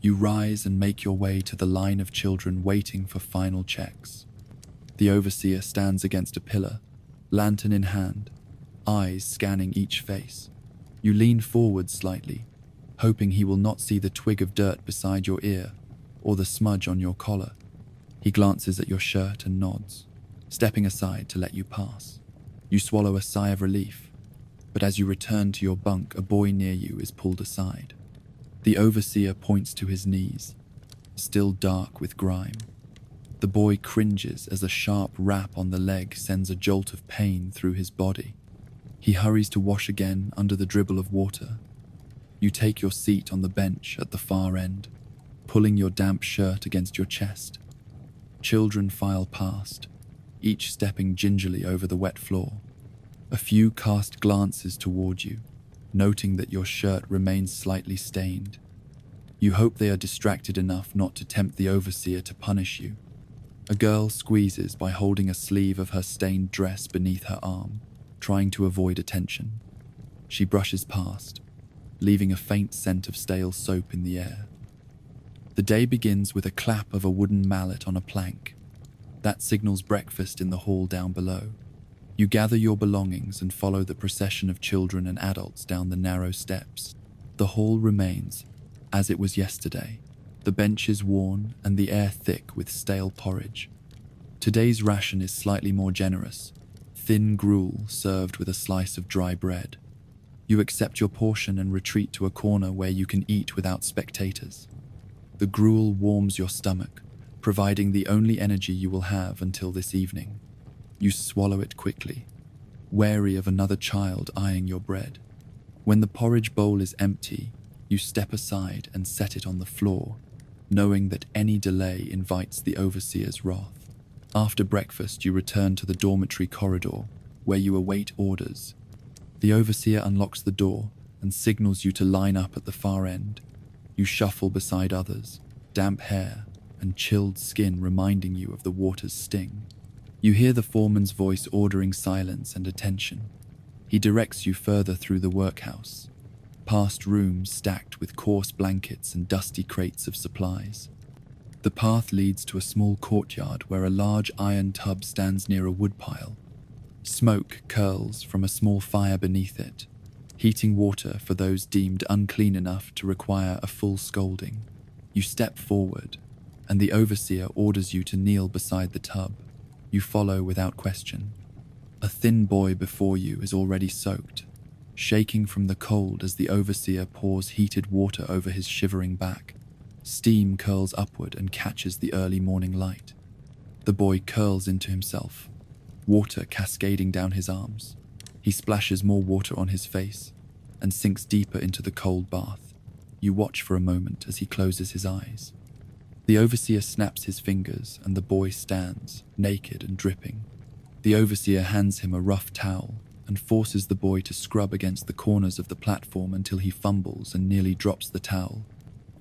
You rise and make your way to the line of children waiting for final checks. The overseer stands against a pillar, lantern in hand, eyes scanning each face. You lean forward slightly, hoping he will not see the twig of dirt beside your ear or the smudge on your collar. He glances at your shirt and nods, stepping aside to let you pass. You swallow a sigh of relief, but as you return to your bunk, a boy near you is pulled aside. The overseer points to his knees. still dark with grime. The boy cringes as a sharp rap on the leg sends a jolt of pain through his body. He hurries to wash again under the dribble of water. You take your seat on the bench at the far end, pulling your damp shirt against your chest. Children file past, each stepping gingerly over the wet floor. A few cast glances toward you, noting that your shirt remains slightly stained. You hope they are distracted enough not to tempt the overseer to punish you. A girl squeezes by holding a sleeve of her stained dress beneath her arm, trying to avoid attention. She brushes past, leaving a faint scent of stale soap in the air. The day begins with a clap of a wooden mallet on a plank. That signals breakfast in the hall down below. You gather your belongings and follow the procession of children and adults down the narrow steps. The hall remains as it was yesterday, the benches worn and the air thick with stale porridge. Today's ration is slightly more generous, thin gruel served with a slice of dry bread. You accept your portion and retreat to a corner where you can eat without spectators. The gruel warms your stomach, providing the only energy you will have until this evening. You swallow it quickly, wary of another child eyeing your bread. When the porridge bowl is empty, you step aside and set it on the floor, knowing that any delay invites the overseer's wrath. After breakfast, you return to the dormitory corridor, where you await orders. The overseer unlocks the door and signals you to line up at the far end. You shuffle beside others, damp hair and chilled skin reminding you of the water's sting. You hear the foreman's voice ordering silence and attention. He directs you further through the workhouse, past rooms stacked with coarse blankets and dusty crates of supplies. The path leads to a small courtyard where a large iron tub stands near a woodpile. Smoke curls from a small fire beneath it, heating water for those deemed unclean enough to require a full scolding. You step forward, and the overseer orders you to kneel beside the tub. You follow without question. A thin boy before you is already soaked, shaking from the cold as the overseer pours heated water over his shivering back. Steam curls upward and catches the early morning light. The boy curls into himself, water cascading down his arms. He splashes more water on his face and sinks deeper into the cold bath. You watch for a moment as he closes his eyes. The overseer snaps his fingers and the boy stands, naked and dripping. The overseer hands him a rough towel and forces the boy to scrub against the corners of the platform until he fumbles and nearly drops the towel.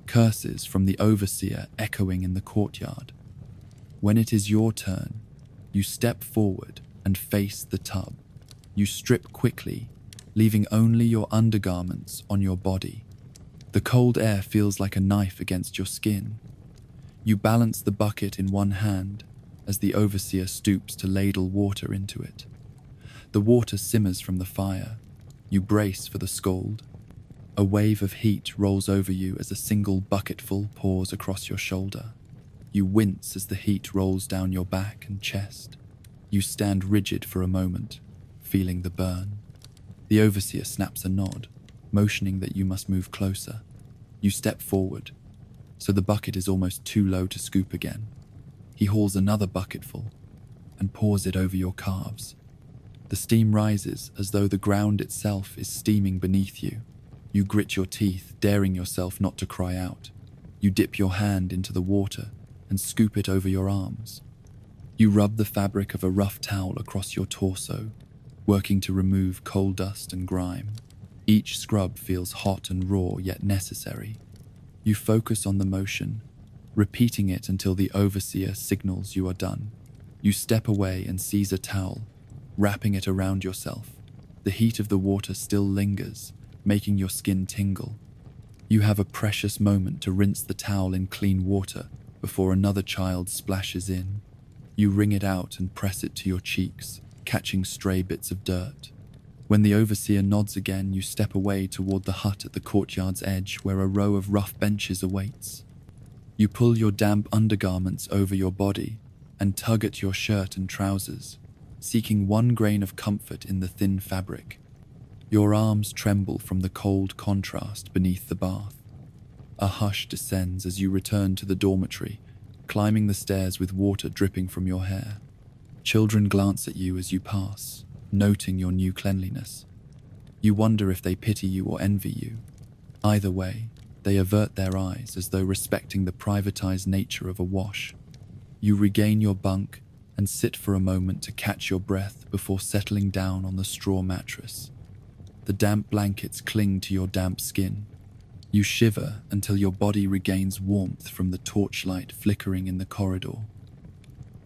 Curses from the overseer echoing in the courtyard. When it is your turn, you step forward and face the tub. You strip quickly, leaving only your undergarments on your body. The cold air feels like a knife against your skin. You balance the bucket in one hand as the overseer stoops to ladle water into it. The water simmers from the fire. You brace for the scald. A wave of heat rolls over you as a single bucketful pours across your shoulder. You wince as the heat rolls down your back and chest. You stand rigid for a moment, feeling the burn. The overseer snaps a nod, motioning that you must move closer. You step forward, so the bucket is almost too low to scoop again. He hauls another bucketful and pours it over your calves. The steam rises as though the ground itself is steaming beneath you. You grit your teeth, daring yourself not to cry out. You dip your hand into the water and scoop it over your arms. You rub the fabric of a rough towel across your torso, working to remove coal dust and grime. Each scrub feels hot and raw yet necessary. You focus on the motion, repeating it until the overseer signals you are done. You step away and seize a towel, wrapping it around yourself. The heat of the water still lingers, making your skin tingle. You have a precious moment to rinse the towel in clean water before another child splashes in. You wring it out and press it to your cheeks, catching stray bits of dirt. When the overseer nods again, you step away toward the hut at the courtyard's edge where a row of rough benches awaits. You pull your damp undergarments over your body and tug at your shirt and trousers, seeking one grain of comfort in the thin fabric. Your arms tremble from the cold contrast beneath the bath. A hush descends as you return to the dormitory, climbing the stairs with water dripping from your hair. Children glance at you as you pass, noting your new cleanliness. You wonder if they pity you or envy you. Either way, they avert their eyes as though respecting the privatized nature of a wash. You regain your bunk and sit for a moment to catch your breath before settling down on the straw mattress. The damp blankets cling to your damp skin. You shiver until your body regains warmth from the torchlight flickering in the corridor.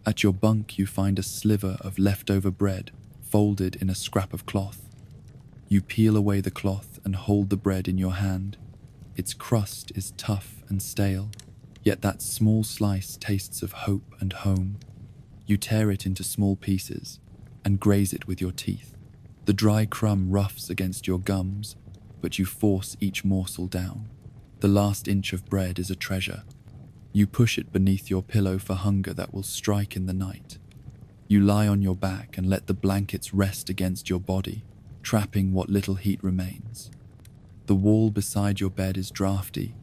At your bunk, you find a sliver of leftover bread folded in a scrap of cloth. You peel away the cloth and hold the bread in your hand. Its crust is tough and stale, yet that small slice tastes of hope and home. You tear it into small pieces and graze it with your teeth. The dry crumb roughs against your gums, but you force each morsel down. The last inch of bread is a treasure. You push it beneath your pillow for hunger that will strike in the night. You lie on your back and let the blankets rest against your body, trapping what little heat remains. The wall beside your bed is drafty,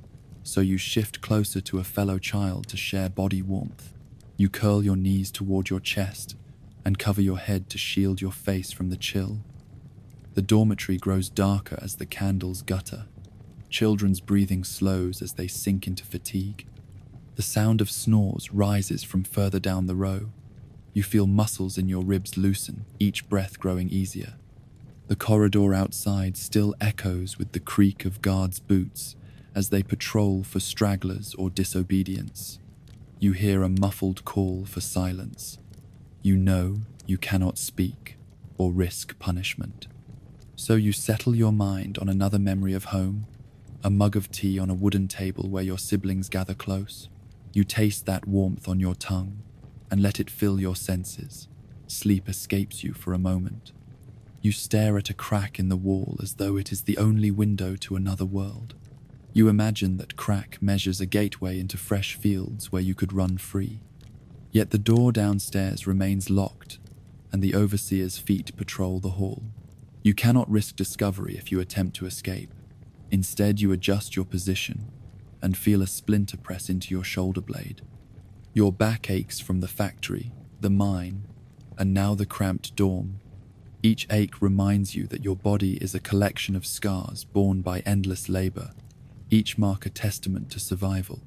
so you shift closer to a fellow child to share body warmth. You curl your knees toward your chest and cover your head to shield your face from the chill. The dormitory grows darker as the candles gutter. Children's breathing slows as they sink into fatigue. The sound of snores rises from further down the row. You feel muscles in your ribs loosen, each breath growing easier. The corridor outside still echoes with the creak of guards' boots as they patrol for stragglers or disobedience. You hear a muffled call for silence. You know you cannot speak or risk punishment. So you settle your mind on another memory of home, a mug of tea on a wooden table where your siblings gather close. You taste that warmth on your tongue and let it fill your senses. Sleep escapes you for a moment. You stare at a crack in the wall as though it is the only window to another world. You imagine that crack measures a gateway into fresh fields where you could run free. Yet the door downstairs remains locked, and the overseer's feet patrol the hall. You cannot risk discovery if you attempt to escape. Instead, you adjust your position and feel a splinter press into your shoulder blade. Your back aches from the factory, the mine, and now the cramped dorm. Each ache reminds you that your body is a collection of scars borne by endless labor, each mark a testament to survival.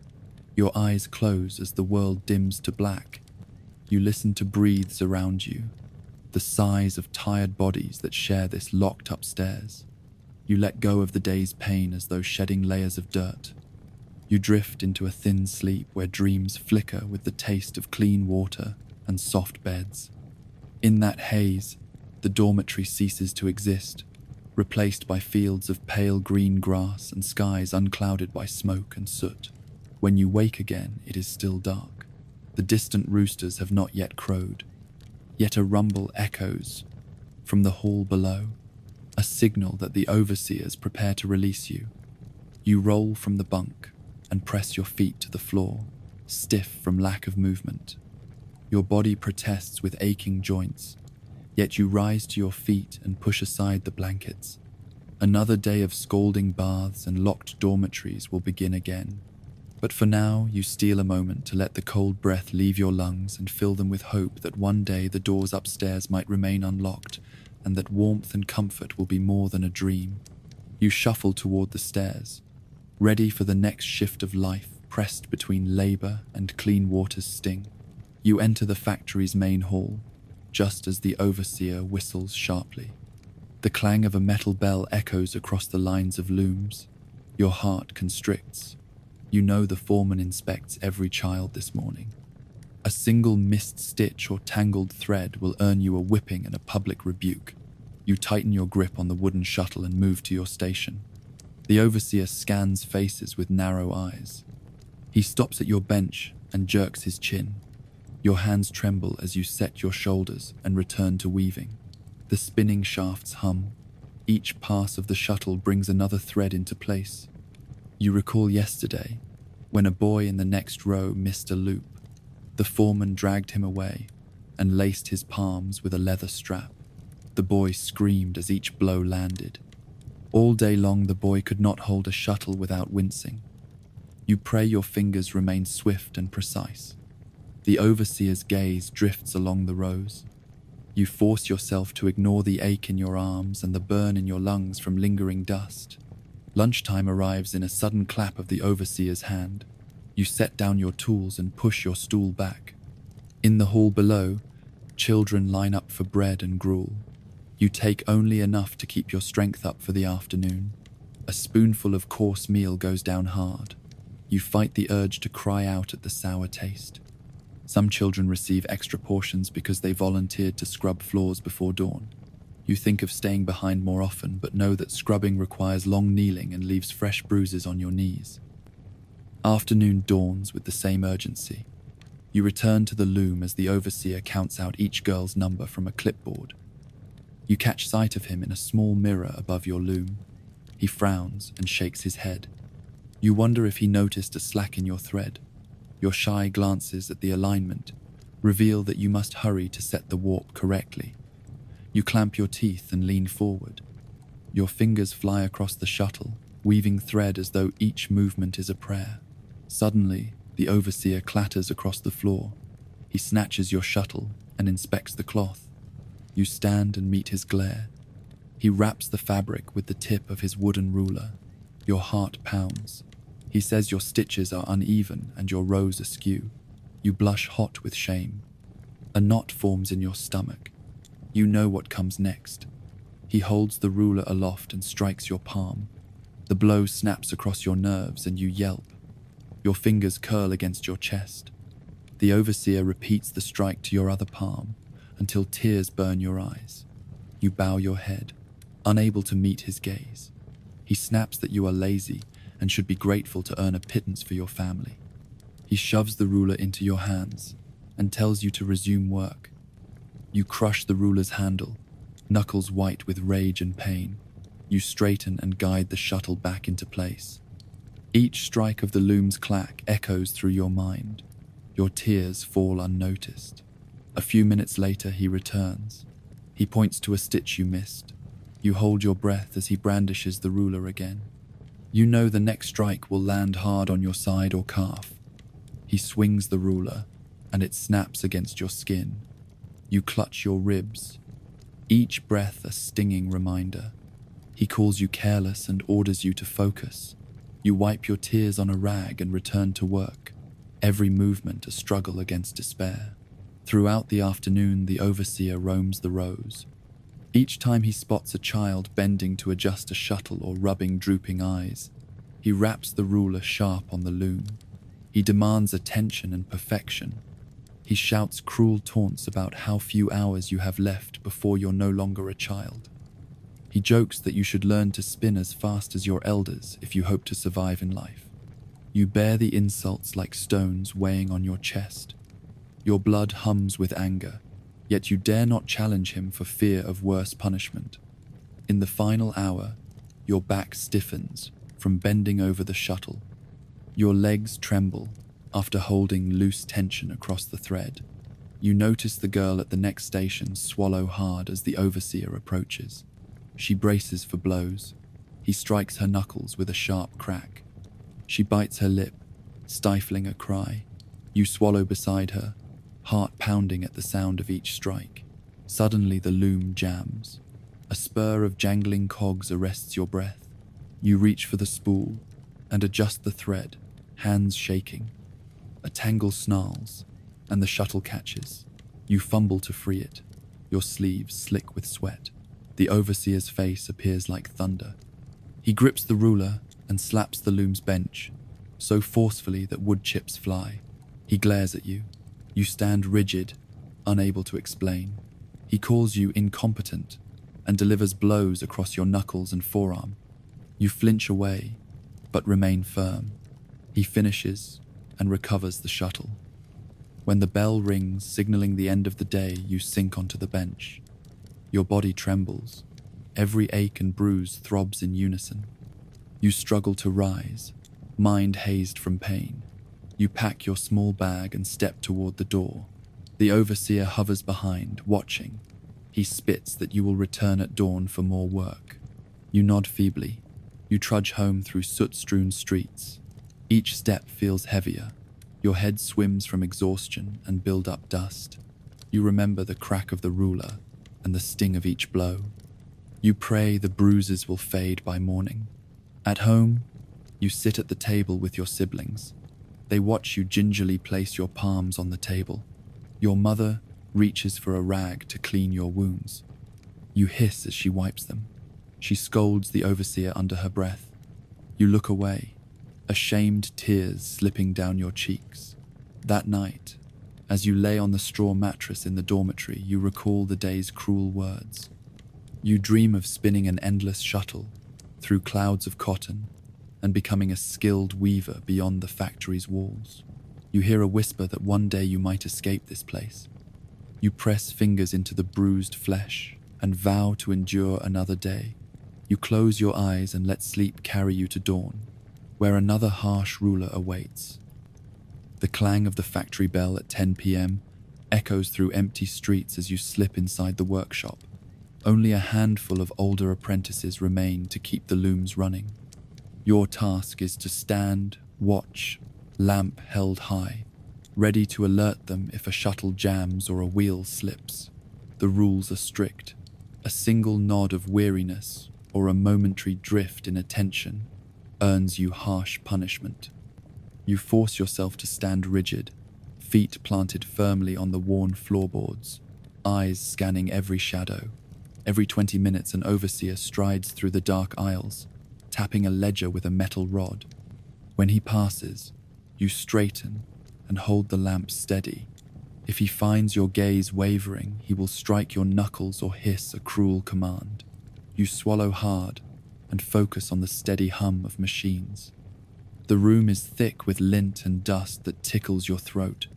Your eyes close as the world dims to black. You listen to breaths around you, the sighs of tired bodies that share this locked upstairs. You let go of the day's pain as though shedding layers of dirt. You drift into a thin sleep where dreams flicker with the taste of clean water and soft beds. In that haze, the dormitory ceases to exist, replaced by fields of pale green grass and skies unclouded by smoke and soot. When you wake again, it is still dark. The distant roosters have not yet crowed. Yet a rumble echoes from the hall below, a signal that the overseers prepare to release you. You roll from the bunk and press your feet to the floor, stiff from lack of movement. Your body protests with aching joints, yet you rise to your feet and push aside the blankets. Another day of scalding baths and locked dormitories will begin again. But for now, you steal a moment to let the cold breath leave your lungs and fill them with hope that one day the doors upstairs might remain unlocked and that warmth and comfort will be more than a dream. You shuffle toward the stairs, ready for the next shift of life pressed between labor and clean water's sting. You enter the factory's main hall, just as the overseer whistles sharply. The clang of a metal bell echoes across the lines of looms. Your heart constricts. You know the foreman inspects every child this morning. A single missed stitch or tangled thread will earn you a whipping and a public rebuke. You tighten your grip on the wooden shuttle and move to your station. The overseer scans faces with narrow eyes. He stops at your bench and jerks his chin. Your hands tremble as you set your shoulders and return to weaving. The spinning shafts hum. Each pass of the shuttle brings another thread into place. You recall yesterday, when a boy in the next row missed a loop. The foreman dragged him away and laced his palms with a leather strap. The boy screamed as each blow landed. All day long the boy could not hold a shuttle without wincing. You pray your fingers remain swift and precise. The overseer's gaze drifts along the rows. You force yourself to ignore the ache in your arms and the burn in your lungs from lingering dust. Lunchtime arrives in a sudden clap of the overseer's hand. You set down your tools and push your stool back. In the hall below, children line up for bread and gruel. You take only enough to keep your strength up for the afternoon. A spoonful of coarse meal goes down hard. You fight the urge to cry out at the sour taste. Some children receive extra portions because they volunteered to scrub floors before dawn. You think of staying behind more often, but know that scrubbing requires long kneeling and leaves fresh bruises on your knees. Afternoon dawns with the same urgency. You return to the loom as the overseer counts out each girl's number from a clipboard. You catch sight of him in a small mirror above your loom. He frowns and shakes his head. You wonder if he noticed a slack in your thread. Your shy glances at the alignment reveal that you must hurry to set the warp correctly. You clamp your teeth and lean forward. Your fingers fly across the shuttle, weaving thread as though each movement is a prayer. Suddenly, the overseer clatters across the floor. He snatches your shuttle and inspects the cloth. You stand and meet his glare. He wraps the fabric with the tip of his wooden ruler. Your heart pounds. He says your stitches are uneven and your rows askew. You blush hot with shame. A knot forms in your stomach. You know what comes next. He holds the ruler aloft and strikes your palm. The blow snaps across your nerves and you yelp. Your fingers curl against your chest. The overseer repeats the strike to your other palm until tears burn your eyes. You bow your head, unable to meet his gaze. He snaps that you are lazy and should be grateful to earn a pittance for your family. He shoves the ruler into your hands and tells you to resume work. You crush the ruler's handle, knuckles white with rage and pain. You straighten and guide the shuttle back into place. Each strike of the loom's clack echoes through your mind. Your tears fall unnoticed. A few minutes later, he returns. He points to a stitch you missed. You hold your breath as he brandishes the ruler again. You know the next strike will land hard on your side or calf. He swings the ruler, and it snaps against your skin. You clutch your ribs, each breath a stinging reminder. He calls you careless and orders you to focus. You wipe your tears on a rag and return to work, every movement a struggle against despair. Throughout the afternoon, the overseer roams the rows. Each time he spots a child bending to adjust a shuttle or rubbing drooping eyes, he raps the ruler sharp on the loom. He demands attention and perfection. He shouts cruel taunts about how few hours you have left before you're no longer a child. He jokes that you should learn to spin as fast as your elders if you hope to survive in life. You bear the insults like stones weighing on your chest. Your blood hums with anger, yet you dare not challenge him for fear of worse punishment. In the final hour, your back stiffens from bending over the shuttle. Your legs tremble after holding loose tension across the thread. You notice the girl at the next station swallow hard as the overseer approaches. She braces for blows. He strikes her knuckles with a sharp crack. She bites her lip, stifling a cry. You swallow beside her, heart pounding at the sound of each strike. Suddenly the loom jams. A spur of jangling cogs arrests your breath. You reach for the spool and adjust the thread, hands shaking. A tangle snarls, and the shuttle catches. You fumble to free it, your sleeves slick with sweat. The overseer's face appears like thunder. He grips the ruler and slaps the loom's bench, so forcefully that wood chips fly. He glares at you. You stand rigid, unable to explain. He calls you incompetent and delivers blows across your knuckles and forearm. You flinch away, but remain firm. He finishes and recovers the shuttle. When the bell rings, signaling the end of the day, you sink onto the bench. Your body trembles. Every ache and bruise throbs in unison. You struggle to rise, mind hazed from pain. You pack your small bag and step toward the door. The overseer hovers behind, watching. He spits that you will return at dawn for more work. You nod feebly. You trudge home through soot-strewn streets. Each step feels heavier. Your head swims from exhaustion and build-up dust. You remember the crack of the ruler and the sting of each blow. You pray the bruises will fade by morning. At home, you sit at the table with your siblings. They watch you gingerly place your palms on the table. Your mother reaches for a rag to clean your wounds. You hiss as she wipes them. She scolds the overseer under her breath. You look away, ashamed tears slipping down your cheeks. That night, as you lay on the straw mattress in the dormitory, you recall the day's cruel words. You dream of spinning an endless shuttle through clouds of cotton and becoming a skilled weaver beyond the factory's walls. You hear a whisper that one day you might escape this place. You press fingers into the bruised flesh and vow to endure another day. You close your eyes and let sleep carry you to dawn, where another harsh ruler awaits. The clang of the factory bell at 10 p.m. echoes through empty streets as you slip inside the workshop. Only a handful of older apprentices remain to keep the looms running. Your task is to stand, watch, lamp held high, ready to alert them if a shuttle jams or a wheel slips. The rules are strict. A single nod of weariness or a momentary drift in attention earns you harsh punishment. You force yourself to stand rigid, feet planted firmly on the worn floorboards, eyes scanning every shadow. Every 20 minutes, an overseer strides through the dark aisles, tapping a ledger with a metal rod. When he passes, you straighten and hold the lamp steady. If he finds your gaze wavering, he will strike your knuckles or hiss a cruel command. You swallow hard and focus on the steady hum of machines. The room is thick with lint and dust that tickles your throat.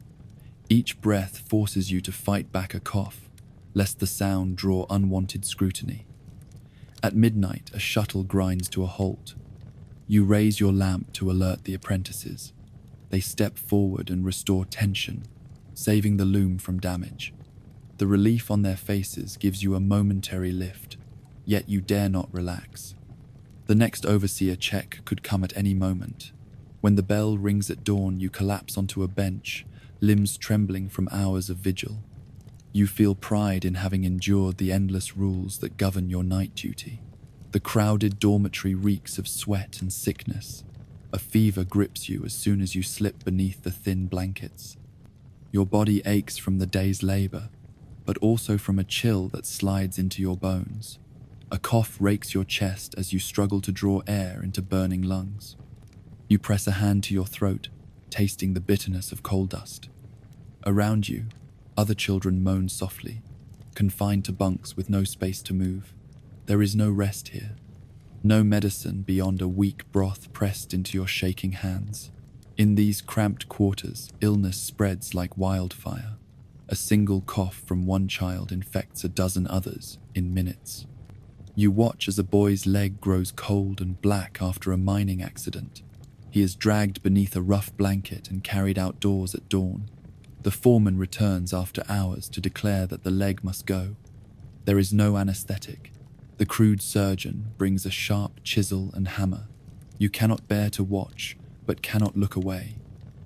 Each breath forces you to fight back a cough, lest the sound draw unwanted scrutiny. At midnight, a shuttle grinds to a halt. You raise your lamp to alert the apprentices. They step forward and restore tension, saving the loom from damage. The relief on their faces gives you a momentary lift, yet you dare not relax. The next overseer check could come at any moment. When the bell rings at dawn, you collapse onto a bench, limbs trembling from hours of vigil. You feel pride in having endured the endless rules that govern your night duty. The crowded dormitory reeks of sweat and sickness. A fever grips you as soon as you slip beneath the thin blankets. Your body aches from the day's labor, but also from a chill that slides into your bones. A cough rakes your chest as you struggle to draw air into burning lungs. You press a hand to your throat, tasting the bitterness of coal dust. Around you, other children moan softly, confined to bunks with no space to move. There is no rest here, no medicine beyond a weak broth pressed into your shaking hands. In these cramped quarters, illness spreads like wildfire. A single cough from one child infects a dozen others in minutes. You watch as a boy's leg grows cold and black after a mining accident. He is dragged beneath a rough blanket and carried outdoors at dawn. The foreman returns after hours to declare that the leg must go. There is no anesthetic. The crude surgeon brings a sharp chisel and hammer. You cannot bear to watch, but cannot look away.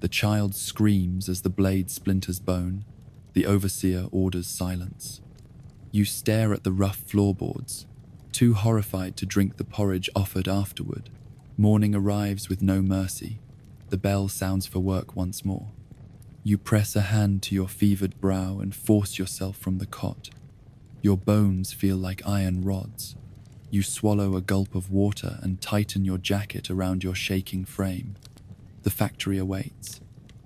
The child screams as the blade splinters bone. The overseer orders silence. You stare at the rough floorboards, too horrified to drink the porridge offered afterward. Morning arrives with no mercy. The bell sounds for work once more. You press a hand to your fevered brow and force yourself from the cot. Your bones feel like iron rods. You swallow a gulp of water and tighten your jacket around your shaking frame. The factory awaits.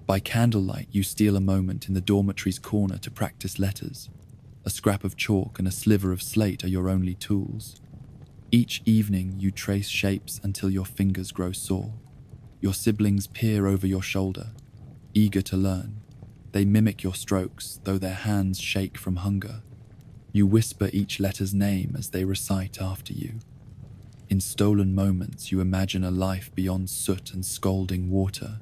By candlelight, you steal a moment in the dormitory's corner to practice letters. A scrap of chalk and a sliver of slate are your only tools. Each evening, you trace shapes until your fingers grow sore. Your siblings peer over your shoulder, eager to learn. They mimic your strokes, though their hands shake from hunger. You whisper each letter's name as they recite after you. In stolen moments, you imagine a life beyond soot and scalding water.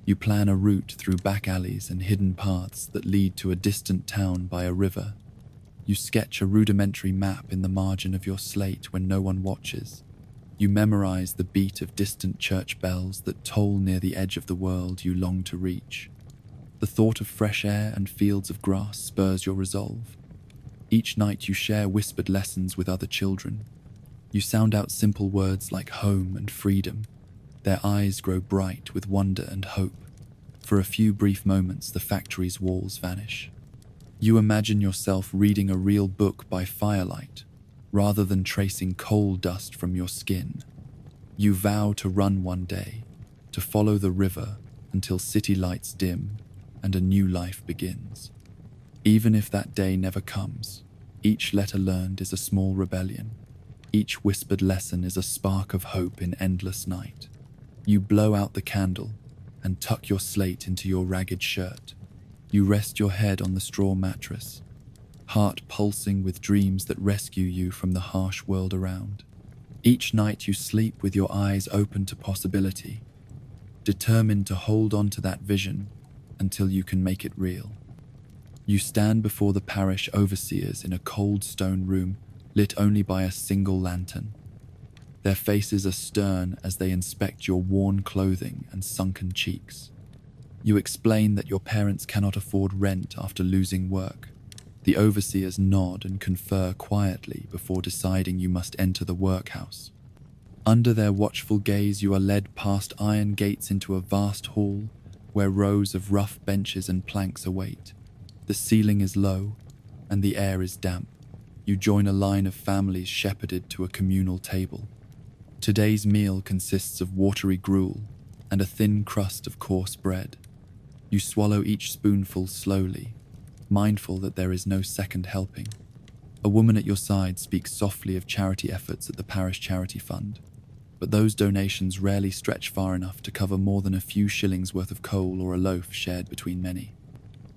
You plan a route through back alleys and hidden paths that lead to a distant town by a river. You sketch a rudimentary map in the margin of your slate when no one watches. You memorize the beat of distant church bells that toll near the edge of the world you long to reach. The thought of fresh air and fields of grass spurs your resolve. Each night you share whispered lessons with other children. You sound out simple words like home and freedom. Their eyes grow bright with wonder and hope. For a few brief moments, the factory's walls vanish. You imagine yourself reading a real book by firelight, rather than tracing coal dust from your skin. You vow to run one day, to follow the river until city lights dim and a new life begins. Even if that day never comes, each letter learned is a small rebellion. Each whispered lesson is a spark of hope in endless night. You blow out the candle and tuck your slate into your ragged shirt. You rest your head on the straw mattress, heart pulsing with dreams that rescue you from the harsh world around. Each night you sleep with your eyes open to possibility, determined to hold on to that vision until you can make it real. You stand before the parish overseers in a cold stone room lit only by a single lantern. Their faces are stern as they inspect your worn clothing and sunken cheeks. You explain that your parents cannot afford rent after losing work. The overseers nod and confer quietly before deciding you must enter the workhouse. Under their watchful gaze, you are led past iron gates into a vast hall where rows of rough benches and planks await. The ceiling is low and the air is damp. You join a line of families shepherded to a communal table. Today's meal consists of watery gruel and a thin crust of coarse bread. You swallow each spoonful slowly, mindful that there is no second helping. A woman at your side speaks softly of charity efforts at the parish charity fund, but those donations rarely stretch far enough to cover more than a few shillings worth of coal or a loaf shared between many.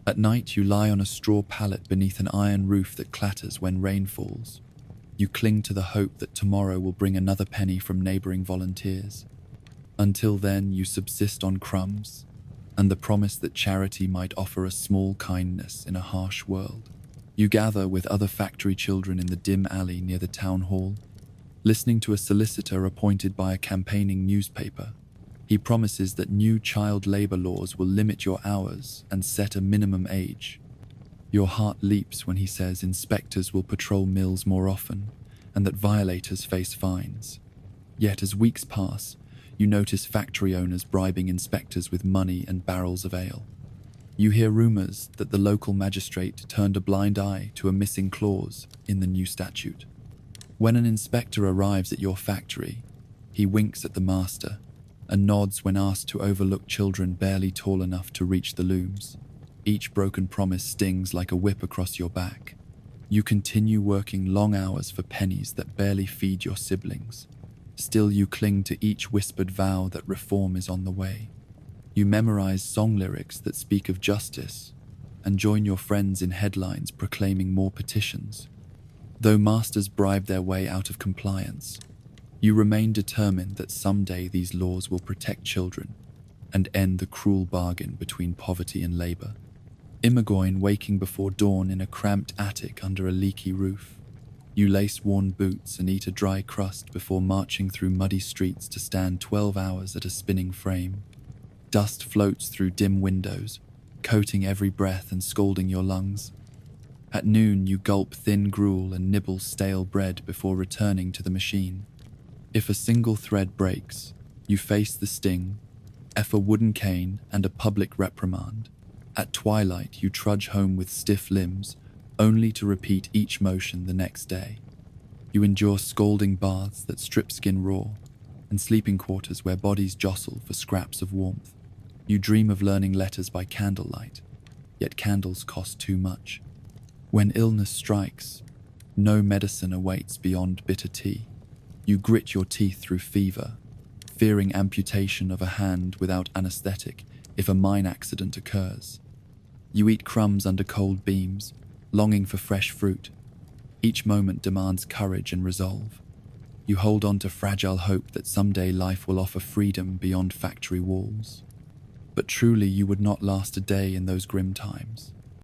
At night, you lie on a straw pallet beneath an iron roof that clatters when rain falls. You cling to the hope that tomorrow will bring another penny from neighboring volunteers. Until then, you subsist on crumbs and the promise that charity might offer a small kindness in a harsh world. You gather with other factory children in the dim alley near the town hall, listening to a solicitor appointed by a campaigning newspaper. He promises that new child labor laws will limit your hours and set a minimum age. Your heart leaps when he says inspectors will patrol mills more often and that violators face fines. Yet as weeks pass, you notice factory owners bribing inspectors with money and barrels of ale. You hear rumors that the local magistrate turned a blind eye to a missing clause in the new statute. When an inspector arrives at your factory, he winks at the master and nods when asked to overlook children barely tall enough to reach the looms. Each broken promise stings like a whip across your back. You continue working long hours for pennies that barely feed your siblings. Still you cling to each whispered vow that reform is on the way. You memorize song lyrics that speak of justice and join your friends in headlines proclaiming more petitions. Though masters bribe their way out of compliance, you remain determined that someday these laws will protect children and end the cruel bargain between poverty and labor. Imogoyne waking before dawn in a cramped attic under a leaky roof. You lace worn boots and eat a dry crust before marching through muddy streets to stand 12 hours at a spinning frame. Dust floats through dim windows, coating every breath and scalding your lungs. At noon, you gulp thin gruel and nibble stale bread before returning to the machine. If a single thread breaks, you face the sting, a wooden cane, and a public reprimand. At twilight, you trudge home with stiff limbs, only to repeat each motion the next day. You endure scalding baths that strip skin raw, and sleeping quarters where bodies jostle for scraps of warmth. You dream of learning letters by candlelight, yet candles cost too much. When illness strikes, no medicine awaits beyond bitter tea. You grit your teeth through fever, fearing amputation of a hand without anesthetic if a mine accident occurs. You eat crumbs under cold beams, longing for fresh fruit. Each moment demands courage and resolve. You hold on to fragile hope that someday life will offer freedom beyond factory walls. But truly you would not last a day in those grim times.